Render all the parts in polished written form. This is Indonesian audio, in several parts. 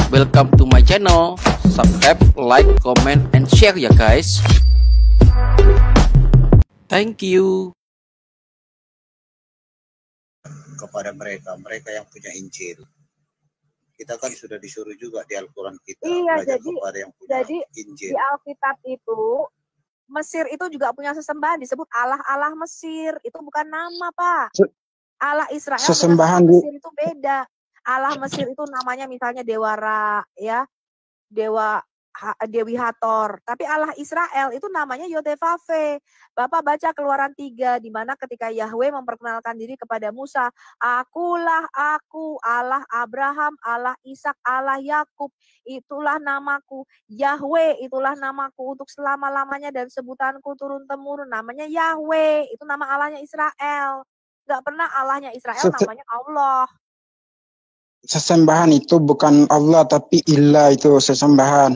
Welcome to my channel. Subscribe, like, comment, and share ya guys. Thank you. Kepada mereka yang punya Injil. Kita kan sudah disuruh juga di Al-Quran kita belajar kepada yang punya Injil. Di Alkitab itu Mesir itu juga punya sesembahan disebut Allah Mesir. Itu bukan nama, Pak. Allah Israel sesembahan dengan Mesir itu beda. Allah Mesir itu namanya misalnya Dewa Ra, ya. Dewi Hathor. Tapi Allah Israel itu namanya Yotevave. Bapak baca Keluaran 3 di mana ketika Yahweh memperkenalkan diri kepada Musa, "Akulah aku, Allah Abraham, Allah Ishak, Allah Yakub. Itulah namaku. Yahweh itulah namaku untuk selama-lamanya dan sebutanku turun-temurun." Namanya Yahweh. Itu nama Allahnya Israel. Gak pernah Allahnya Israel namanya Allah. Sesembahan itu bukan Allah tapi ilah, itu sesembahan.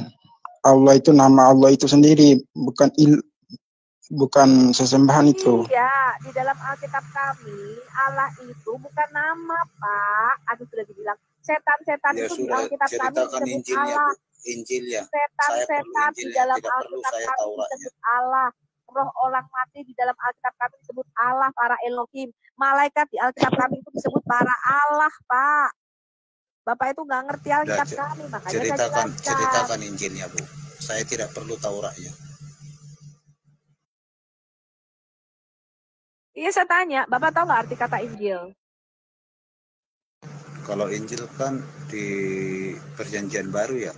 Allah itu nama Allah itu sendiri, bukan sesembahan itu. Iya, di dalam Alkitab kami Allah itu bukan nama, Pak. Aduh, sudah dibilang setan-setan Ya, itu di Alkitab kami disebut Allah. Injilnya. Setan-setan di dalam Alkitab kami disebut Allah. Roh orang mati di dalam Alkitab kami disebut Allah, para Elohim. Malaikat di Alkitab kami itu disebut para Allah, Pak. Bapak itu nggak ngerti Alkitab kami, makanya ceritakan Injilnya, Bu. Saya tidak perlu Tauratnya. Iya, saya tanya, Bapak tahu nggak arti kata Injil? Kalau Injil kan di Perjanjian Baru ya.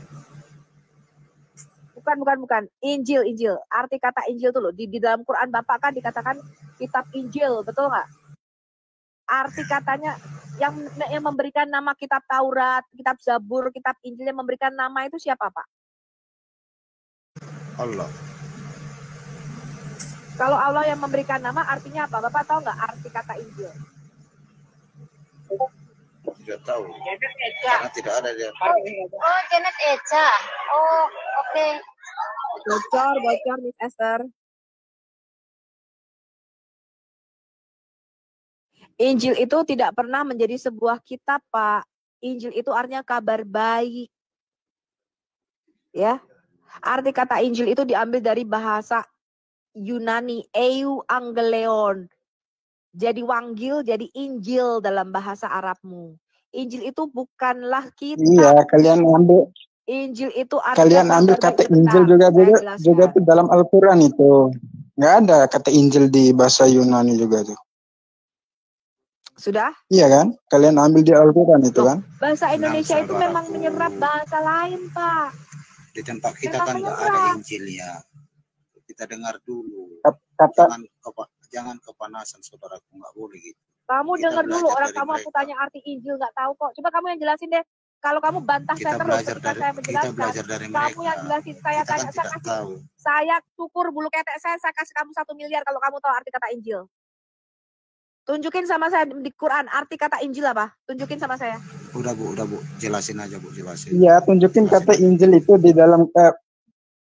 Bukan. Injil. Arti kata Injil tuh loh. Di dalam Quran Bapak kan dikatakan kitab Injil, betul nggak? Arti katanya yang memberikan nama kitab Taurat, kitab Zabur, kitab Injil, yang memberikan nama itu siapa, Pak? Allah. Kalau Allah yang memberikan nama artinya apa? Bapak tahu nggak arti kata Injil? Tidak tahu. Karena tidak ada dia. Oh, Janet Eja. Oh, oke. Bocor, Miss Esther. Injil itu tidak pernah menjadi sebuah kitab, Pak. Injil itu artinya kabar baik. Ya. Arti kata Injil itu diambil dari bahasa Yunani, Angeleon. Jadi wanggil, jadi Injil dalam bahasa Arabmu. Injil itu bukanlah kitab. Iya, kalian ambil. Injil itu kalian ambil kata Injil juga itu dalam Al-Quran itu. Nggak ada kata Injil di bahasa Yunani juga tuh. Sudah? Iya kan? Kalian ambil di Al-Quran itu kan? Bahasa Indonesia itu memang menyerap bahasa lain, Pak. Di tempat kita kan nggak ada Injilnya. Kita dengar dulu. Jangan kepanasan, saudaraku, nggak boleh gitu. Kamu dengar dulu, orang kamu aku tanya arti Injil nggak tahu kok. Coba kamu yang jelasin deh. Kalau kamu bantah saya terus ketika saya menjelaskan, kamu yang jelasin. Saya tanya, saya cukur bulu ketek saya kasih kamu 1 miliar kalau kamu tahu arti kata Injil. Tunjukin sama saya di Quran arti kata Injil apa? Tunjukin sama saya. Udah Bu, jelasin aja Bu, jelasin. Iya, tunjukin kata Injil itu di dalam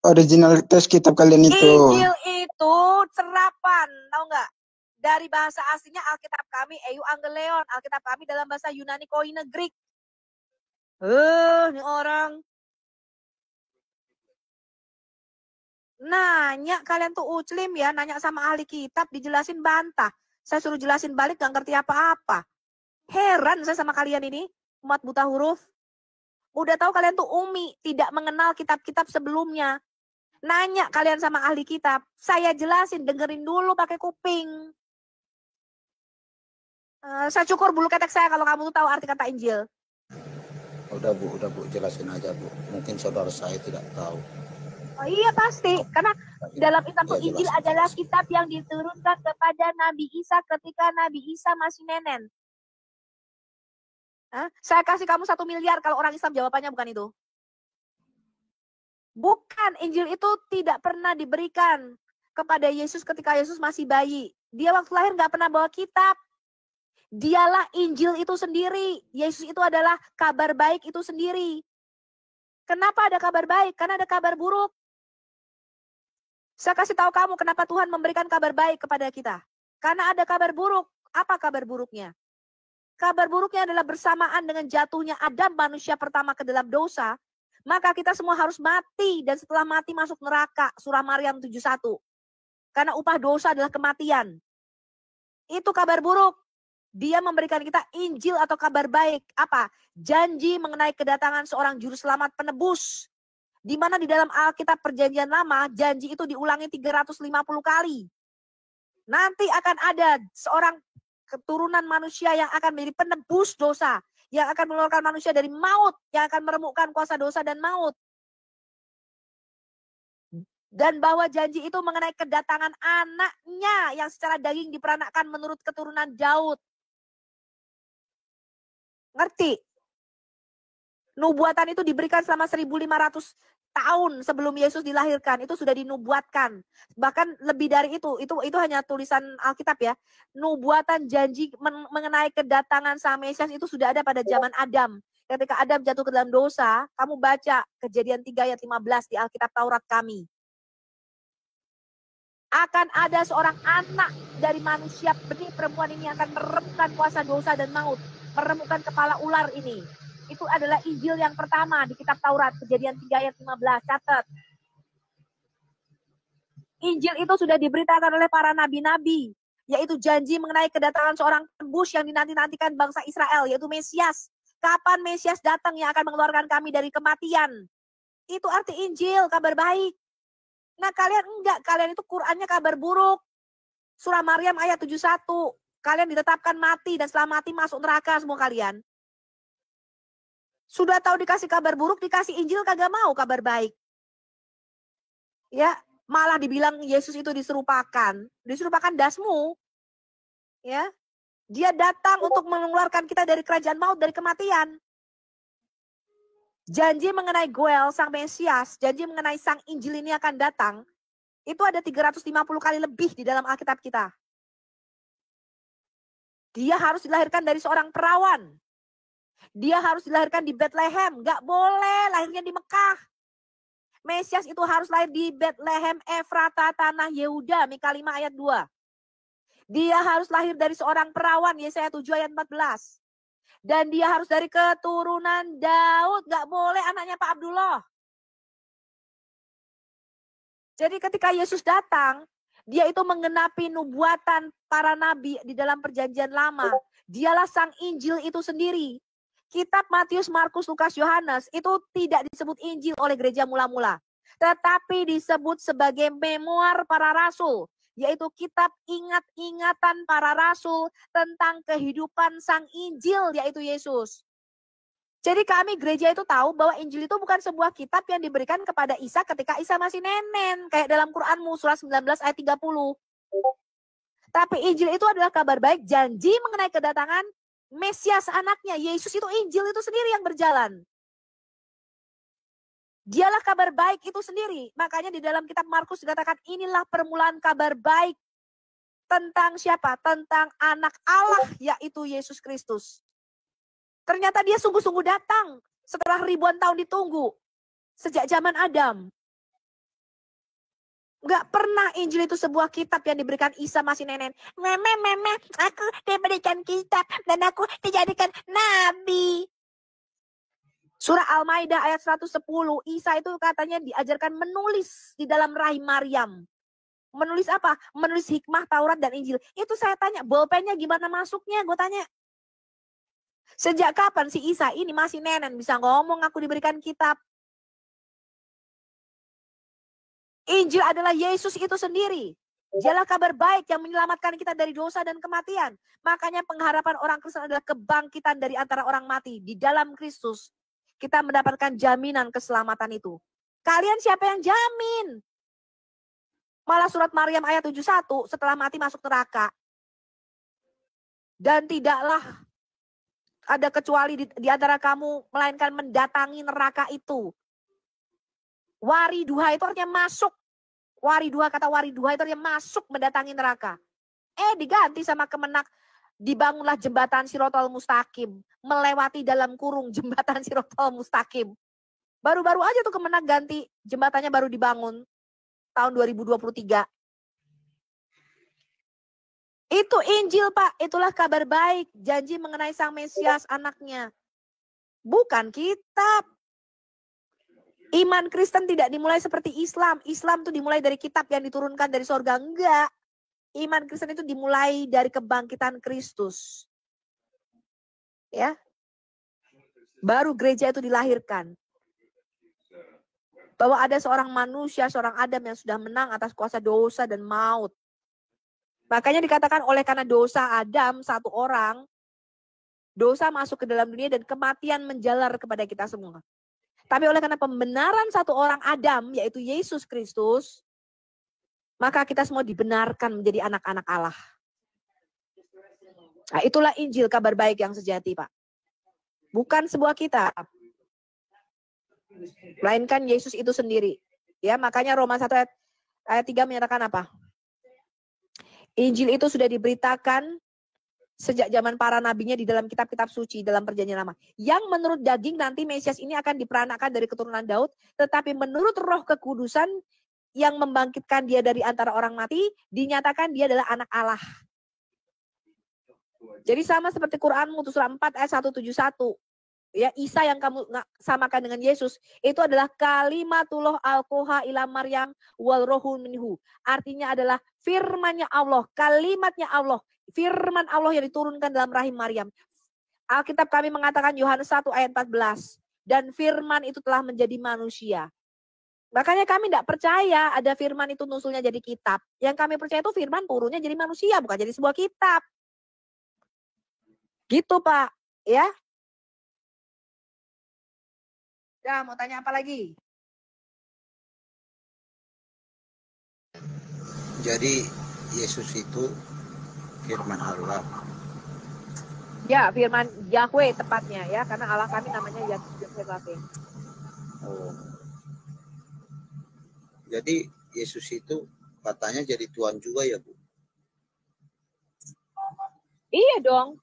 originalitas kitab kalian itu. Injil itu serapan, tahu nggak? Dari bahasa aslinya Alkitab kami Angeleon, Alkitab kami dalam bahasa Yunani Koine Greek. Ini orang nanya kalian tuh uclim ya, nanya sama ahli kitab dijelasin bantah. Saya suruh jelasin balik gak ngerti apa-apa. Heran saya sama kalian ini, umat buta huruf. Udah tahu kalian tuh umi, tidak mengenal kitab-kitab sebelumnya. Nanya kalian sama ahli kitab, saya jelasin, dengerin dulu pakai kuping. Saya cukur bulu ketek saya kalau kamu tuh tahu arti kata Injil. Udah Bu, jelasin aja Bu. Mungkin saudara saya tidak tahu. Oh iya pasti, karena dalam Islam Injil adalah kitab yang diturunkan kepada Nabi Isa ketika Nabi Isa masih nenen. Saya kasih kamu 1 miliar kalau orang Islam jawabannya bukan itu. Bukan, Injil itu tidak pernah diberikan kepada Yesus ketika Yesus masih bayi. Dia waktu lahir nggak pernah bawa kitab. Dialah Injil itu sendiri. Yesus itu adalah kabar baik itu sendiri. Kenapa ada kabar baik? Karena ada kabar buruk. Saya kasih tahu kamu kenapa Tuhan memberikan kabar baik kepada kita. Karena ada kabar buruk. Apa kabar buruknya? kabar buruknya adalah bersamaan dengan jatuhnya Adam manusia pertama ke dalam dosa, maka kita semua harus mati dan setelah mati masuk neraka. Surah Maryam 71. Karena upah dosa adalah kematian. Itu kabar buruk. Dia memberikan kita Injil atau kabar baik. Apa? Janji mengenai kedatangan seorang juru selamat penebus. Di mana di dalam Alkitab Perjanjian Lama, janji itu diulangi 350 kali. Nanti akan ada seorang keturunan manusia yang akan menjadi penebus dosa, yang akan mengeluarkan manusia dari maut, yang akan meremukkan kuasa dosa dan maut. Dan bahwa janji itu mengenai kedatangan anaknya yang secara daging diperanakkan menurut keturunan Daud. Ngerti? Nubuatan itu diberikan selama 1500 tahun sebelum Yesus dilahirkan, itu sudah dinubuatkan. Bahkan lebih dari itu hanya tulisan Alkitab ya. Nubuatan janji mengenai kedatangan Sang Mesias itu sudah ada pada zaman Adam. Ketika Adam jatuh ke dalam dosa, kamu baca Kejadian 3 ayat 15 di Alkitab Taurat kami. Akan ada seorang anak dari manusia, benih perempuan ini akan meremukkan kuasa dosa dan maut, meremukkan kepala ular ini. Itu adalah Injil yang pertama di kitab Taurat, Kejadian 3 ayat 15, catat. Injil itu sudah diberitakan oleh para nabi-nabi, yaitu janji mengenai kedatangan seorang penebus yang dinanti-nantikan bangsa Israel, yaitu Mesias. Kapan Mesias datang yang akan mengeluarkan kami dari kematian? Itu arti Injil, kabar baik. Nah kalian enggak, kalian itu Qur'annya kabar buruk. Surah Maryam ayat 71, kalian ditetapkan mati dan setelah mati masuk neraka semua kalian. Sudah tahu dikasih kabar buruk, dikasih Injil kagak mau kabar baik. Ya, malah dibilang Yesus itu diserupakan dasmu. Ya. Dia datang untuk mengeluarkan kita dari kerajaan maut, dari kematian. Janji mengenai Goel, Sang Mesias, janji mengenai Sang Injil ini akan datang, itu ada 350 kali lebih di dalam Alkitab kita. Dia harus dilahirkan dari seorang perawan. Dia harus dilahirkan di Bethlehem. Gak boleh lahirnya di Mekah. Mesias itu harus lahir di Bethlehem, Efrata, tanah Yehuda. Mika 5 ayat 2. Dia harus lahir dari seorang perawan. Yesaya 7 ayat 14. Dan dia harus dari keturunan Daud. Gak boleh anaknya Pak Abdullah. Jadi ketika Yesus datang, dia itu menggenapi nubuatan para nabi di dalam Perjanjian Lama. Dialah Sang Injil itu sendiri. Kitab Matius, Markus, Lukas, Yohanes itu tidak disebut Injil oleh gereja mula-mula. Tetapi disebut sebagai memoir para rasul. Yaitu kitab ingat-ingatan para rasul tentang kehidupan Sang Injil, yaitu Yesus. Jadi kami gereja itu tahu bahwa Injil itu bukan sebuah kitab yang diberikan kepada Isa ketika Isa masih nenen. Kayak dalam Quranmu, surah 19 ayat 30. Tapi Injil itu adalah kabar baik, janji mengenai kedatangan Mesias anaknya, Yesus itu Injil itu sendiri yang berjalan. Dialah kabar baik itu sendiri. Makanya di dalam kitab Markus dikatakan inilah permulaan kabar baik. Tentang siapa? Tentang anak Allah, yaitu Yesus Kristus. Ternyata dia sungguh-sungguh datang setelah ribuan tahun ditunggu. Sejak zaman Adam. Gak pernah Injil itu sebuah kitab yang diberikan Isa masih nenen. Meme, aku diberikan kitab dan aku dijadikan nabi. Surah Al-Maidah ayat 110, Isa itu katanya diajarkan menulis di dalam rahim Maryam. Menulis apa? Menulis hikmah Taurat dan Injil. Itu saya tanya, bolpennya gimana masuknya? Gue tanya. Sejak kapan si Isa ini masih nenen bisa ngomong aku diberikan kitab? Injil adalah Yesus itu sendiri. Dialah kabar baik yang menyelamatkan kita dari dosa dan kematian. Makanya pengharapan orang Kristen adalah kebangkitan dari antara orang mati. Di dalam Kristus kita mendapatkan jaminan keselamatan itu. Kalian siapa yang jamin? Malah surat Maryam ayat 71 setelah mati masuk neraka. Dan tidaklah ada kecuali di antara kamu melainkan mendatangi neraka itu. Wariduha itu artinya masuk. Wariduha, kata wariduha itu artinya masuk mendatangi neraka. Diganti sama Kemenak. Dibangunlah jembatan Sirotol Mustaqim. Melewati dalam kurung jembatan Sirotol Mustaqim. Baru-baru aja tuh Kemenak ganti. Jembatannya baru dibangun. Tahun 2023. Itu Injil, Pak. Itulah kabar baik. Janji mengenai Sang Mesias anaknya. Bukan kitab. Iman Kristen tidak dimulai seperti Islam. Islam itu dimulai dari kitab yang diturunkan dari sorga. Enggak. Iman Kristen itu dimulai dari kebangkitan Kristus. Ya. Baru gereja itu dilahirkan. Bahwa ada seorang manusia, seorang Adam yang sudah menang atas kuasa dosa dan maut. Makanya dikatakan oleh karena dosa Adam, satu orang, dosa masuk ke dalam dunia dan kematian menjalar kepada kita semua. Tapi oleh karena pembenaran satu orang Adam, yaitu Yesus Kristus, maka kita semua dibenarkan menjadi anak-anak Allah. Nah, itulah Injil, kabar baik yang sejati, Pak. Bukan sebuah kitab. Melainkan Yesus itu sendiri. Ya, makanya Roma 1 ayat 3 menyatakan apa? Injil itu sudah diberitakan sejak zaman para nabinya di dalam kitab-kitab suci dalam perjanjian lama. Yang menurut daging nanti Mesias ini akan diperanakan dari keturunan Daud. Tetapi menurut roh kekudusan yang membangkitkan dia dari antara orang mati, dinyatakan dia adalah anak Allah. Jadi sama seperti Quran Mutu surah 4 ayat 171. Ya, Isa yang kamu samakan dengan Yesus itu adalah kalimatullah alkoha ila Maryam wal rohul minhu. Artinya adalah firmannya Allah, kalimatnya Allah, firman Allah yang diturunkan dalam rahim Maryam. Alkitab kami mengatakan Yohanes 1 ayat 14. Dan firman itu telah menjadi manusia. Makanya kami tidak percaya ada firman itu nusulnya jadi kitab. Yang kami percaya itu firman turunnya jadi manusia, bukan jadi sebuah kitab. Gitu, Pak. Ya. Ya, mau tanya apa lagi? Jadi Yesus itu firman Allah. Ya, firman Yahweh tepatnya ya, karena Allah kami namanya Yahweh. Oh. Jadi Yesus itu katanya jadi Tuhan juga ya, Bu? Iya dong.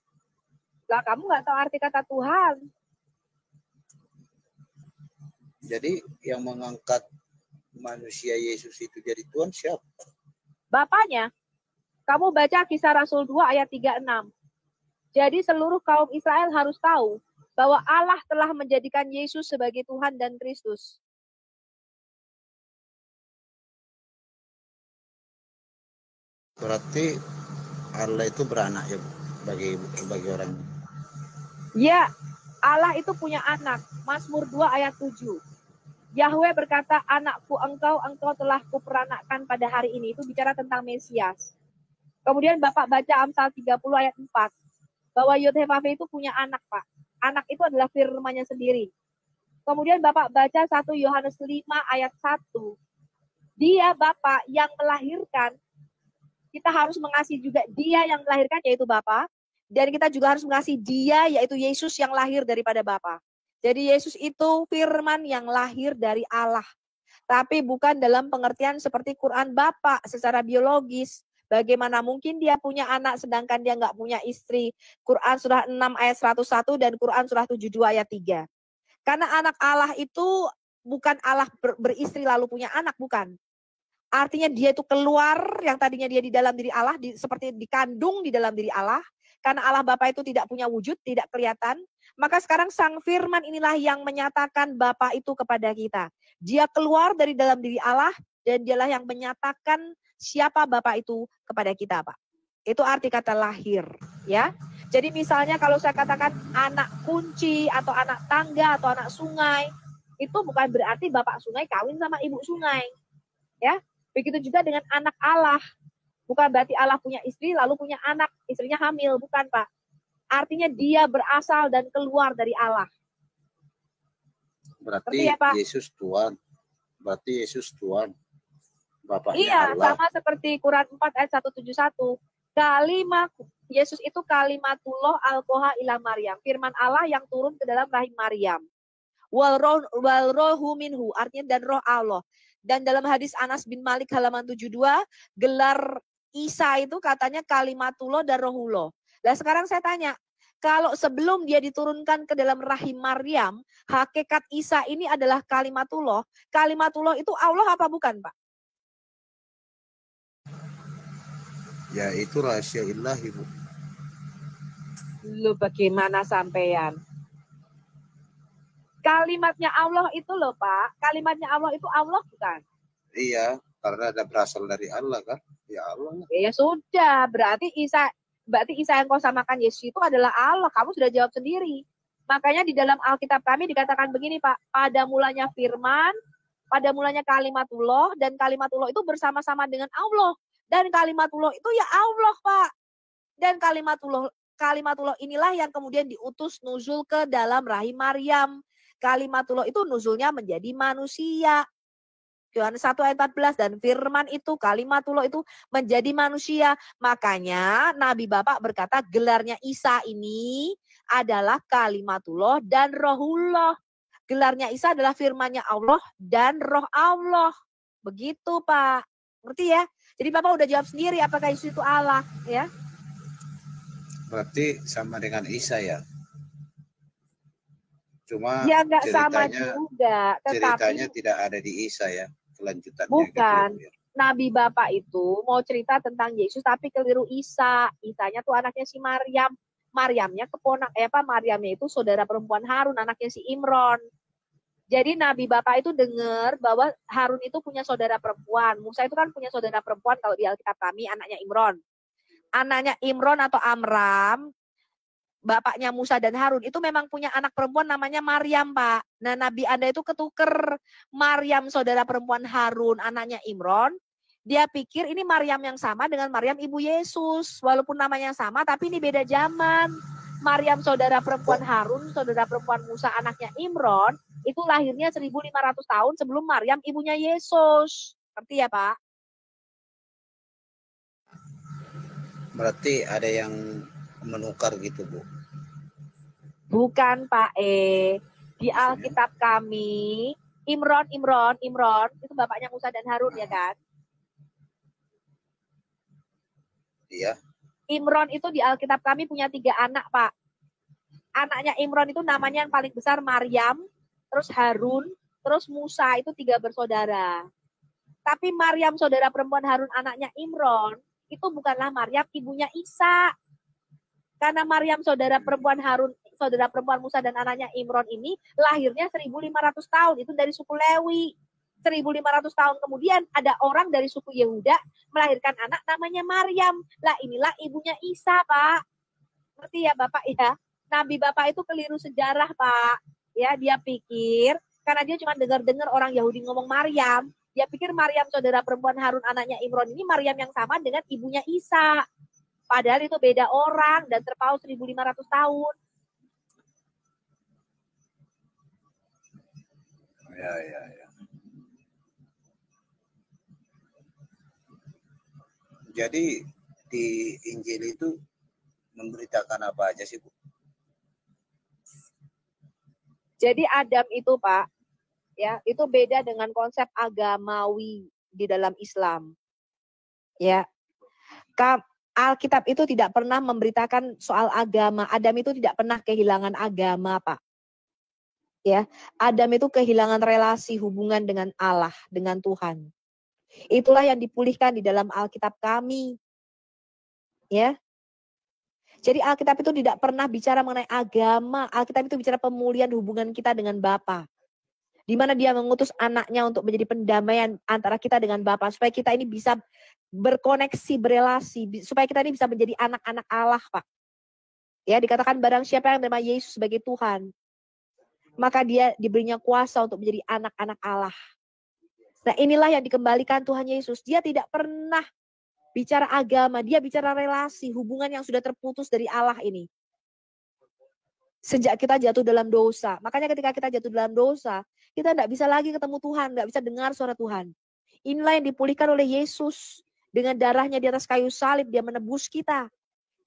Lah kamu nggak tahu arti kata Tuhan. Jadi yang mengangkat manusia Yesus itu jadi Tuhan siapa? Bapaknya. Kamu baca Kisah Rasul 2 ayat 36. Jadi seluruh kaum Israel harus tahu bahwa Allah telah menjadikan Yesus sebagai Tuhan dan Kristus. Berarti Allah itu beranak ya, Bu, bagi orang. Ya, Allah itu punya anak. Mazmur 2 ayat 7. Yahweh berkata, anakku engkau telah kuperanakkan pada hari ini. Itu bicara tentang Mesias. Kemudian Bapak baca Amsal 30 ayat 4. Bahwa Yod-Heh-Vav-Heh itu punya anak, Pak. Anak itu adalah firman-Nya sendiri. Kemudian Bapak baca 1 Yohanes 5 ayat 1. Dia Bapak yang melahirkan. Kita harus mengasihi juga dia yang melahirkan, yaitu Bapa. Dan kita juga harus mengasihi dia, yaitu Yesus yang lahir daripada Bapa. Jadi Yesus itu firman yang lahir dari Allah. Tapi bukan dalam pengertian seperti Quran Bapa secara biologis. Bagaimana mungkin dia punya anak sedangkan dia nggak punya istri. Quran surah 6 ayat 101 dan Quran surah 72 ayat 3. Karena anak Allah itu bukan Allah beristri lalu punya anak, bukan. Artinya dia itu keluar yang tadinya dia di dalam diri Allah, seperti dikandung di dalam diri Allah. Karena Allah Bapa itu tidak punya wujud, tidak kelihatan. Maka sekarang Sang Firman inilah yang menyatakan Bapa itu kepada kita. Dia keluar dari dalam diri Allah dan dialah yang menyatakan siapa Bapa itu kepada kita, Pak. Itu arti kata lahir, ya. Jadi misalnya kalau saya katakan anak kunci atau anak tangga atau anak sungai, itu bukan berarti Bapak sungai kawin sama Ibu sungai. Ya. Begitu juga dengan anak Allah. Bukan berarti Allah punya istri lalu punya anak, istrinya hamil, bukan, Pak. Artinya dia berasal dan keluar dari Allah. Berarti ya, Pak? Yesus Tuhan. Berarti Yesus Tuhan. Bapaknya iya, Allah. Sama seperti Quran 4 ayat 171. Yesus itu kalimatullah alkoha ila Maryam. Firman Allah yang turun ke dalam rahim Maryam. Wal rohu minhu, artinya dan roh Allah. Dan dalam hadis Anas bin Malik halaman 72, gelar Isa itu katanya kalimatullah dan rohullah. Nah sekarang saya tanya, kalau sebelum dia diturunkan ke dalam rahim Maryam, hakikat Isa ini adalah kalimatullah. Kalimatullah itu Allah apa bukan, Pak? Ya itu rahasia ilahi, Bu. Lu bagaimana sampean? Kalimatnya Allah itu loh Pak, kalimatnya Allah itu Allah bukan? Iya, karena ada berasal dari Allah kan. Ya Allah. Ya sudah, berarti Isa yang kau samakan Yesus itu adalah Allah. Kamu sudah jawab sendiri. Makanya di dalam Alkitab kami dikatakan begini Pak, pada mulanya firman, pada mulanya kalimatullah, dan kalimatullah itu bersama-sama dengan Allah. Dan kalimatullah itu ya Allah Pak. Dan kalimatullah inilah yang kemudian diutus nuzul ke dalam rahim Maryam. Kalimatullah itu nuzulnya menjadi manusia. Yohanes 1 ayat 14, dan firman itu, kalimatullah itu menjadi manusia. Makanya Nabi Bapak berkata gelarnya Isa ini adalah kalimatullah dan rohullah. Gelarnya Isa adalah firmannya Allah dan roh Allah. Begitu Pak. Ngerti ya? Jadi Bapak udah jawab sendiri apakah Yesus itu Allah. Ya. Berarti sama dengan Isa ya? Cuma Ya nggak sama juga. Ceritanya tidak ada di Isa ya, kelanjutannya. Bukan. Gitu, ya. Nabi Bapak itu mau cerita tentang Yesus tapi keliru Isa. Isanya tuh anaknya si Maryam. Maryamnya Maryamnya itu saudara perempuan Harun, anaknya si Imron. Jadi Nabi Bapak itu dengar bahwa Harun itu punya saudara perempuan. Musa itu kan punya saudara perempuan kalau di Alkitab kami, anaknya Imron. Anaknya Imron atau Amram, bapaknya Musa dan Harun itu memang punya anak perempuan namanya Maryam, Pak. Nah, Nabi Anda itu ketuker Maryam saudara perempuan Harun, anaknya Imron. Dia pikir ini Maryam yang sama dengan Maryam ibu Yesus. Walaupun namanya sama, tapi ini beda zaman. Maryam saudara perempuan Harun, saudara perempuan Musa, anaknya Imron, itu lahirnya 1500 tahun sebelum Maryam ibunya Yesus. Ngerti ya, Pak? Berarti ada yang menukar gitu, Bu? Bukan, Pak Di Alkitab kami, Imron, itu bapaknya Musa dan Harun ya kan? Iya. Imron itu di Alkitab kami punya 3 anak, Pak. Anaknya Imron itu namanya yang paling besar Maryam, terus Harun, terus Musa, itu 3 bersaudara. Tapi Maryam saudara perempuan Harun anaknya Imron, itu bukanlah Maryam ibunya Isa. Karena Maryam saudara perempuan Harun, saudara perempuan Musa dan anaknya Imron ini lahirnya 1500 tahun, itu dari suku Lewi. 1500 tahun kemudian ada orang dari suku Yehuda melahirkan anak namanya Maryam. Lah inilah ibunya Isa, Pak. Ngerti ya Bapak ya? Nabi Bapak itu keliru sejarah, Pak. Ya, dia pikir karena dia cuma dengar-dengar orang Yahudi ngomong Maryam, dia pikir Maryam saudara perempuan Harun anaknya Imron ini Maryam yang sama dengan ibunya Isa. Padahal itu beda orang dan terpaut 1500 tahun. Ya. Jadi di Injil itu memberitakan apa aja sih, Bu? Jadi Adam itu, Pak, ya, itu beda dengan konsep agamawi di dalam Islam. Ya. Alkitab itu tidak pernah memberitakan soal agama. Adam itu tidak pernah kehilangan agama, Pak. Ya, Adam itu kehilangan relasi hubungan dengan Allah, dengan Tuhan. Itulah yang dipulihkan di dalam Alkitab kami. Ya. Jadi Alkitab itu tidak pernah bicara mengenai agama. Alkitab itu bicara pemulihan hubungan kita dengan Bapa. Di mana dia mengutus anaknya untuk menjadi pendamaian antara kita dengan Bapa. Supaya kita ini bisa berkoneksi, berelasi. Supaya kita ini bisa menjadi anak-anak Allah, Pak. Ya, dikatakan barang siapa yang menerima Yesus sebagai Tuhan, maka dia diberinya kuasa untuk menjadi anak-anak Allah. Nah, inilah yang dikembalikan Tuhan Yesus. Dia tidak pernah bicara agama, dia bicara relasi, hubungan yang sudah terputus dari Allah ini. Sejak kita jatuh dalam dosa. Makanya ketika kita jatuh dalam dosa, kita tidak bisa lagi ketemu Tuhan, tidak bisa dengar suara Tuhan. Inilah yang dipulihkan oleh Yesus. Dengan darahnya di atas kayu salib, dia menebus kita.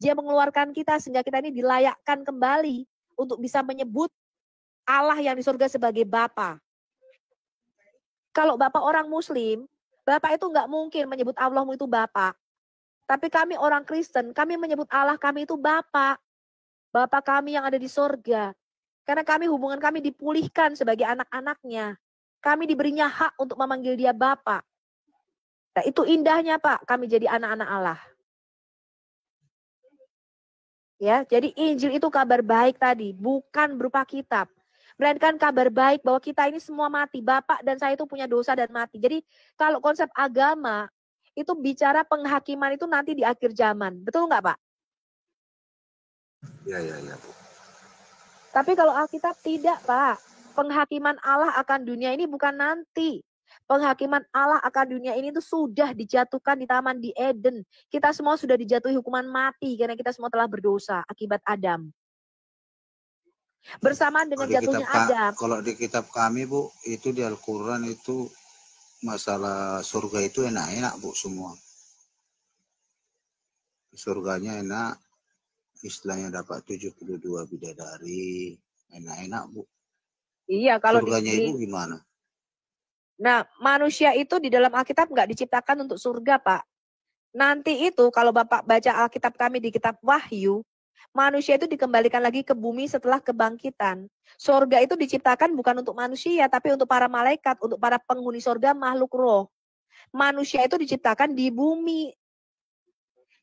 Dia mengeluarkan kita sehingga kita ini dilayakkan kembali untuk bisa menyebut Allah yang di surga sebagai Bapa. Kalau Bapak orang Muslim, Bapak itu nggak mungkin menyebut Allahmu itu Bapa. Tapi kami orang Kristen, kami menyebut Allah kami itu Bapa. Bapa kami yang ada di surga. Karena hubungan kami dipulihkan sebagai anak-anaknya. Kami diberinya hak untuk memanggil dia Bapa. Nah, itu indahnya Pak, kami jadi anak-anak Allah. Ya, jadi Injil itu kabar baik tadi, bukan berupa kitab. Melainkan kabar baik bahwa kita ini semua mati. Bapak dan saya itu punya dosa dan mati. Jadi kalau konsep agama itu bicara penghakiman itu nanti di akhir zaman. Betul nggak, Pak? Ya, Bu. Tapi kalau Alkitab tidak, Pak. Penghakiman Allah akan dunia ini bukan nanti. Penghakiman Allah akan dunia ini itu sudah dijatuhkan di Taman di Eden. Kita semua sudah dijatuhi hukuman mati karena kita semua telah berdosa akibat Adam. Bersamaan dengan jatuhnya Adam. Kalau di kitab kami, Bu, itu di Al-Quran itu masalah surga itu enak-enak, Bu, semua. Surganya enak, istilahnya dapat 72 bidadari, enak-enak, Bu. Iya, kalau surganya itu gimana? Nah, manusia itu di dalam Alkitab nggak diciptakan untuk surga, Pak. Nanti itu kalau Bapak baca Alkitab kami di kitab Wahyu, manusia itu dikembalikan lagi ke bumi setelah kebangkitan. Surga itu diciptakan bukan untuk manusia, tapi untuk para malaikat, untuk para penghuni surga, makhluk roh. Manusia itu diciptakan di bumi.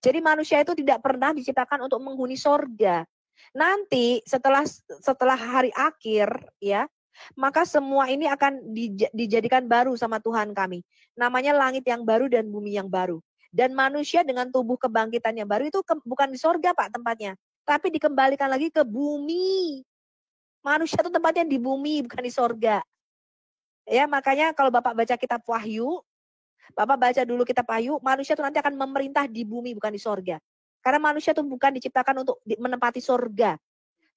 Jadi manusia itu tidak pernah diciptakan untuk menghuni surga. Nanti setelah hari akhir, ya, maka semua ini akan dijadikan baru sama Tuhan kami. Namanya langit yang baru dan bumi yang baru. Dan manusia dengan tubuh kebangkitan yang baru itu bukan di sorga, Pak, tempatnya. Tapi dikembalikan lagi ke bumi. Manusia itu tempatnya di bumi, bukan di sorga. Ya, makanya kalau Bapak baca kitab Wahyu, Bapak baca dulu kitab Wahyu, manusia itu nanti akan memerintah di bumi, bukan di sorga. Karena manusia itu bukan diciptakan untuk menempati sorga.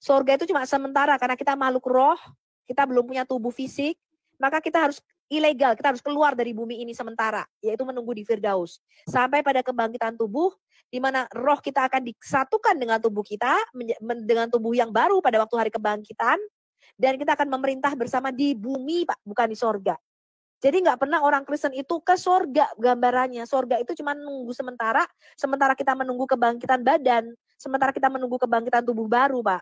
Sorga itu cuma sementara, karena kita makhluk roh, kita belum punya tubuh fisik, maka kita harus ilegal, kita harus keluar dari bumi ini sementara, yaitu menunggu di Firdaus. Sampai pada kebangkitan tubuh, di mana roh kita akan disatukan dengan tubuh kita, dengan tubuh yang baru pada waktu hari kebangkitan, dan kita akan memerintah bersama di bumi, Pak, bukan di sorga. Jadi nggak pernah orang Kristen itu ke sorga gambarannya. Sorga itu cuma menunggu sementara kita menunggu kebangkitan badan, sementara kita menunggu kebangkitan tubuh baru, Pak.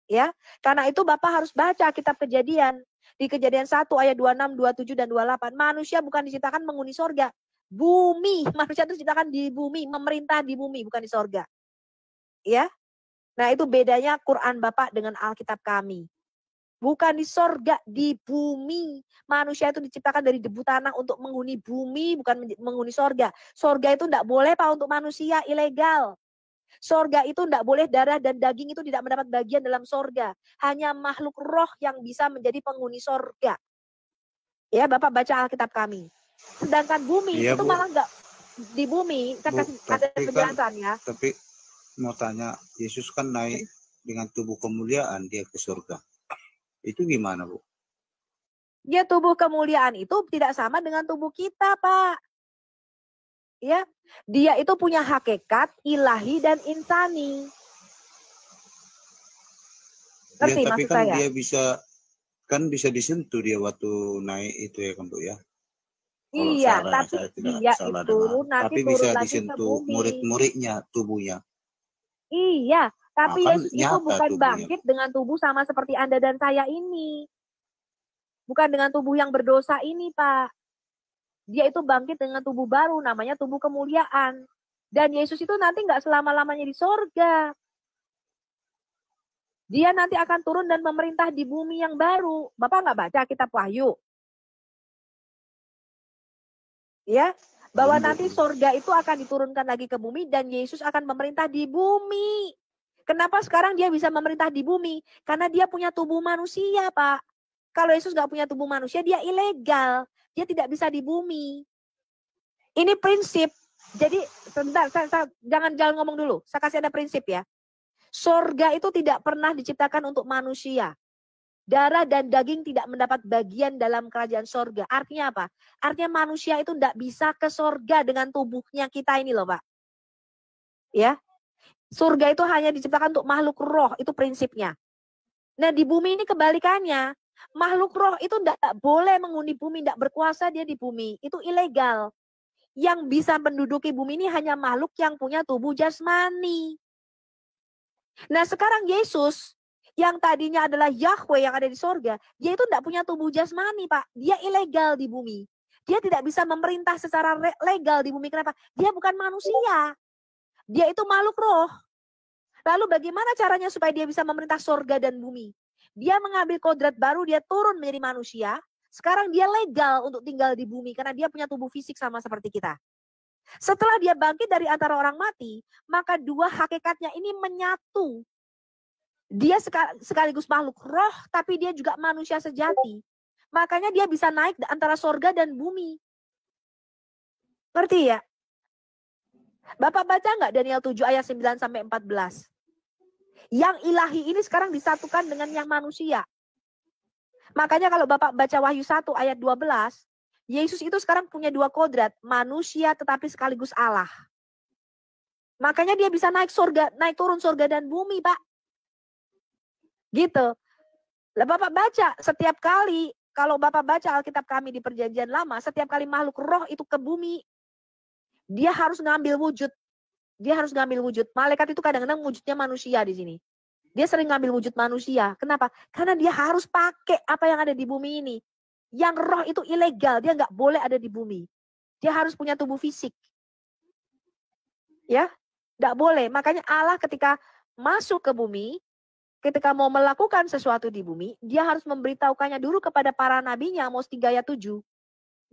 Ya, karena itu Bapak harus baca kitab Kejadian. Di Kejadian 1 ayat 26, 27 dan 28, manusia bukan diciptakan menghuni sorga. Bumi, manusia itu diciptakan di bumi, memerintah di bumi, bukan di sorga. Ya. Nah, itu bedanya Quran Bapak dengan Alkitab kami. Bukan di sorga, di bumi. Manusia itu diciptakan dari debu tanah untuk menghuni bumi, bukan menghuni sorga. Sorga itu tidak boleh, Pak, untuk manusia, ilegal. Sorga itu tidak boleh, darah dan daging itu tidak mendapat bagian dalam sorga. Hanya makhluk roh yang bisa menjadi penghuni sorga. Ya, Bapak baca Alkitab kami. Sedangkan bumi Iya, itu Bu. malah enggak di bumi. Saya kasih ada penjelasan ya. Tapi mau tanya, Yesus kan naik dengan tubuh kemuliaan dia ke surga. Itu gimana, Bu? Ya, tubuh kemuliaan itu tidak sama dengan tubuh kita, Pak. Ya, dia itu punya hakikat ilahi dan insani. Ngerti Ya, tapi maksud kan saya? dia bisa disentuh dia waktu naik itu ya kan, Bu ya. Kalau Iya, salah, tapi saya tidak dia salah itu dengar. nanti Tapi turun bisa lagi ke disentuh bumi. murid-muridnya tubuhnya. Iya, tapi kan Yesus itu nyata bukan tubuhnya. bangkit dengan tubuh sama seperti Anda dan saya ini. Bukan dengan tubuh yang berdosa ini, Pak. Dia itu bangkit dengan tubuh baru, namanya tubuh kemuliaan. Dan Yesus itu nanti nggak selama-lamanya di sorga. Dia nanti akan turun dan memerintah di bumi yang baru. Bapak nggak baca kitab Wahyu? Ya, bahwa nanti sorga itu akan diturunkan lagi ke bumi dan Yesus akan memerintah di bumi. Kenapa sekarang dia bisa memerintah di bumi? Karena dia punya tubuh manusia, Pak. Kalau Yesus nggak punya tubuh manusia, dia ilegal. Dia tidak bisa di bumi. Ini prinsip. Jadi, sebentar, jangan ngomong dulu. Saya kasih ada prinsip ya. Sorga itu tidak pernah diciptakan untuk manusia. Darah dan daging tidak mendapat bagian dalam kerajaan sorga. Artinya apa? Artinya manusia itu tidak bisa ke sorga dengan tubuhnya kita ini loh, Pak. Ya. Surga itu hanya diciptakan untuk makhluk roh. Itu prinsipnya. Nah, di bumi ini kebalikannya. Makhluk roh itu tidak boleh menghuni bumi, tidak berkuasa dia di bumi. Itu ilegal. Yang bisa menduduki bumi ini hanya makhluk yang punya tubuh jasmani. Nah, sekarang Yesus yang tadinya adalah Yahweh yang ada di sorga, dia itu tidak punya tubuh jasmani, Pak. Dia ilegal di bumi. Dia tidak bisa memerintah secara legal di bumi. Kenapa? Dia bukan manusia. Dia itu makhluk roh. Lalu bagaimana caranya supaya dia bisa memerintah sorga dan bumi? Dia mengambil kodrat baru, dia turun menjadi manusia. Sekarang dia legal untuk tinggal di bumi karena dia punya tubuh fisik sama seperti kita. Setelah dia bangkit dari antara orang mati, maka dua hakikatnya ini menyatu. Dia sekaligus makhluk roh, tapi dia juga manusia sejati. Makanya dia bisa naik antara sorga dan bumi. Ngerti ya? Bapak baca nggak Daniel 7 ayat 9 sampai 14? Yang ilahi ini sekarang disatukan dengan yang manusia. Makanya kalau Bapak baca Wahyu 1 ayat 12, Yesus itu sekarang punya dua kodrat, manusia tetapi sekaligus Allah. Makanya dia bisa naik turun sorga dan bumi, Pak. Gitu. Lah Bapak baca setiap kali, kalau Bapak baca Alkitab kami di Perjanjian Lama, setiap kali makhluk roh itu ke bumi, dia harus ngambil wujud. Dia harus ngambil wujud. Malaikat itu kadang-kadang wujudnya manusia di sini. Dia sering ngambil wujud manusia. Kenapa? Karena dia harus pakai apa yang ada di bumi ini. Yang roh itu ilegal, dia nggak boleh ada di bumi. Dia harus punya tubuh fisik. Ya, nggak boleh. Makanya Allah ketika masuk ke bumi, ketika mau melakukan sesuatu di bumi, dia harus memberitahukannya dulu kepada para nabinya, Amos 3 ayat 7.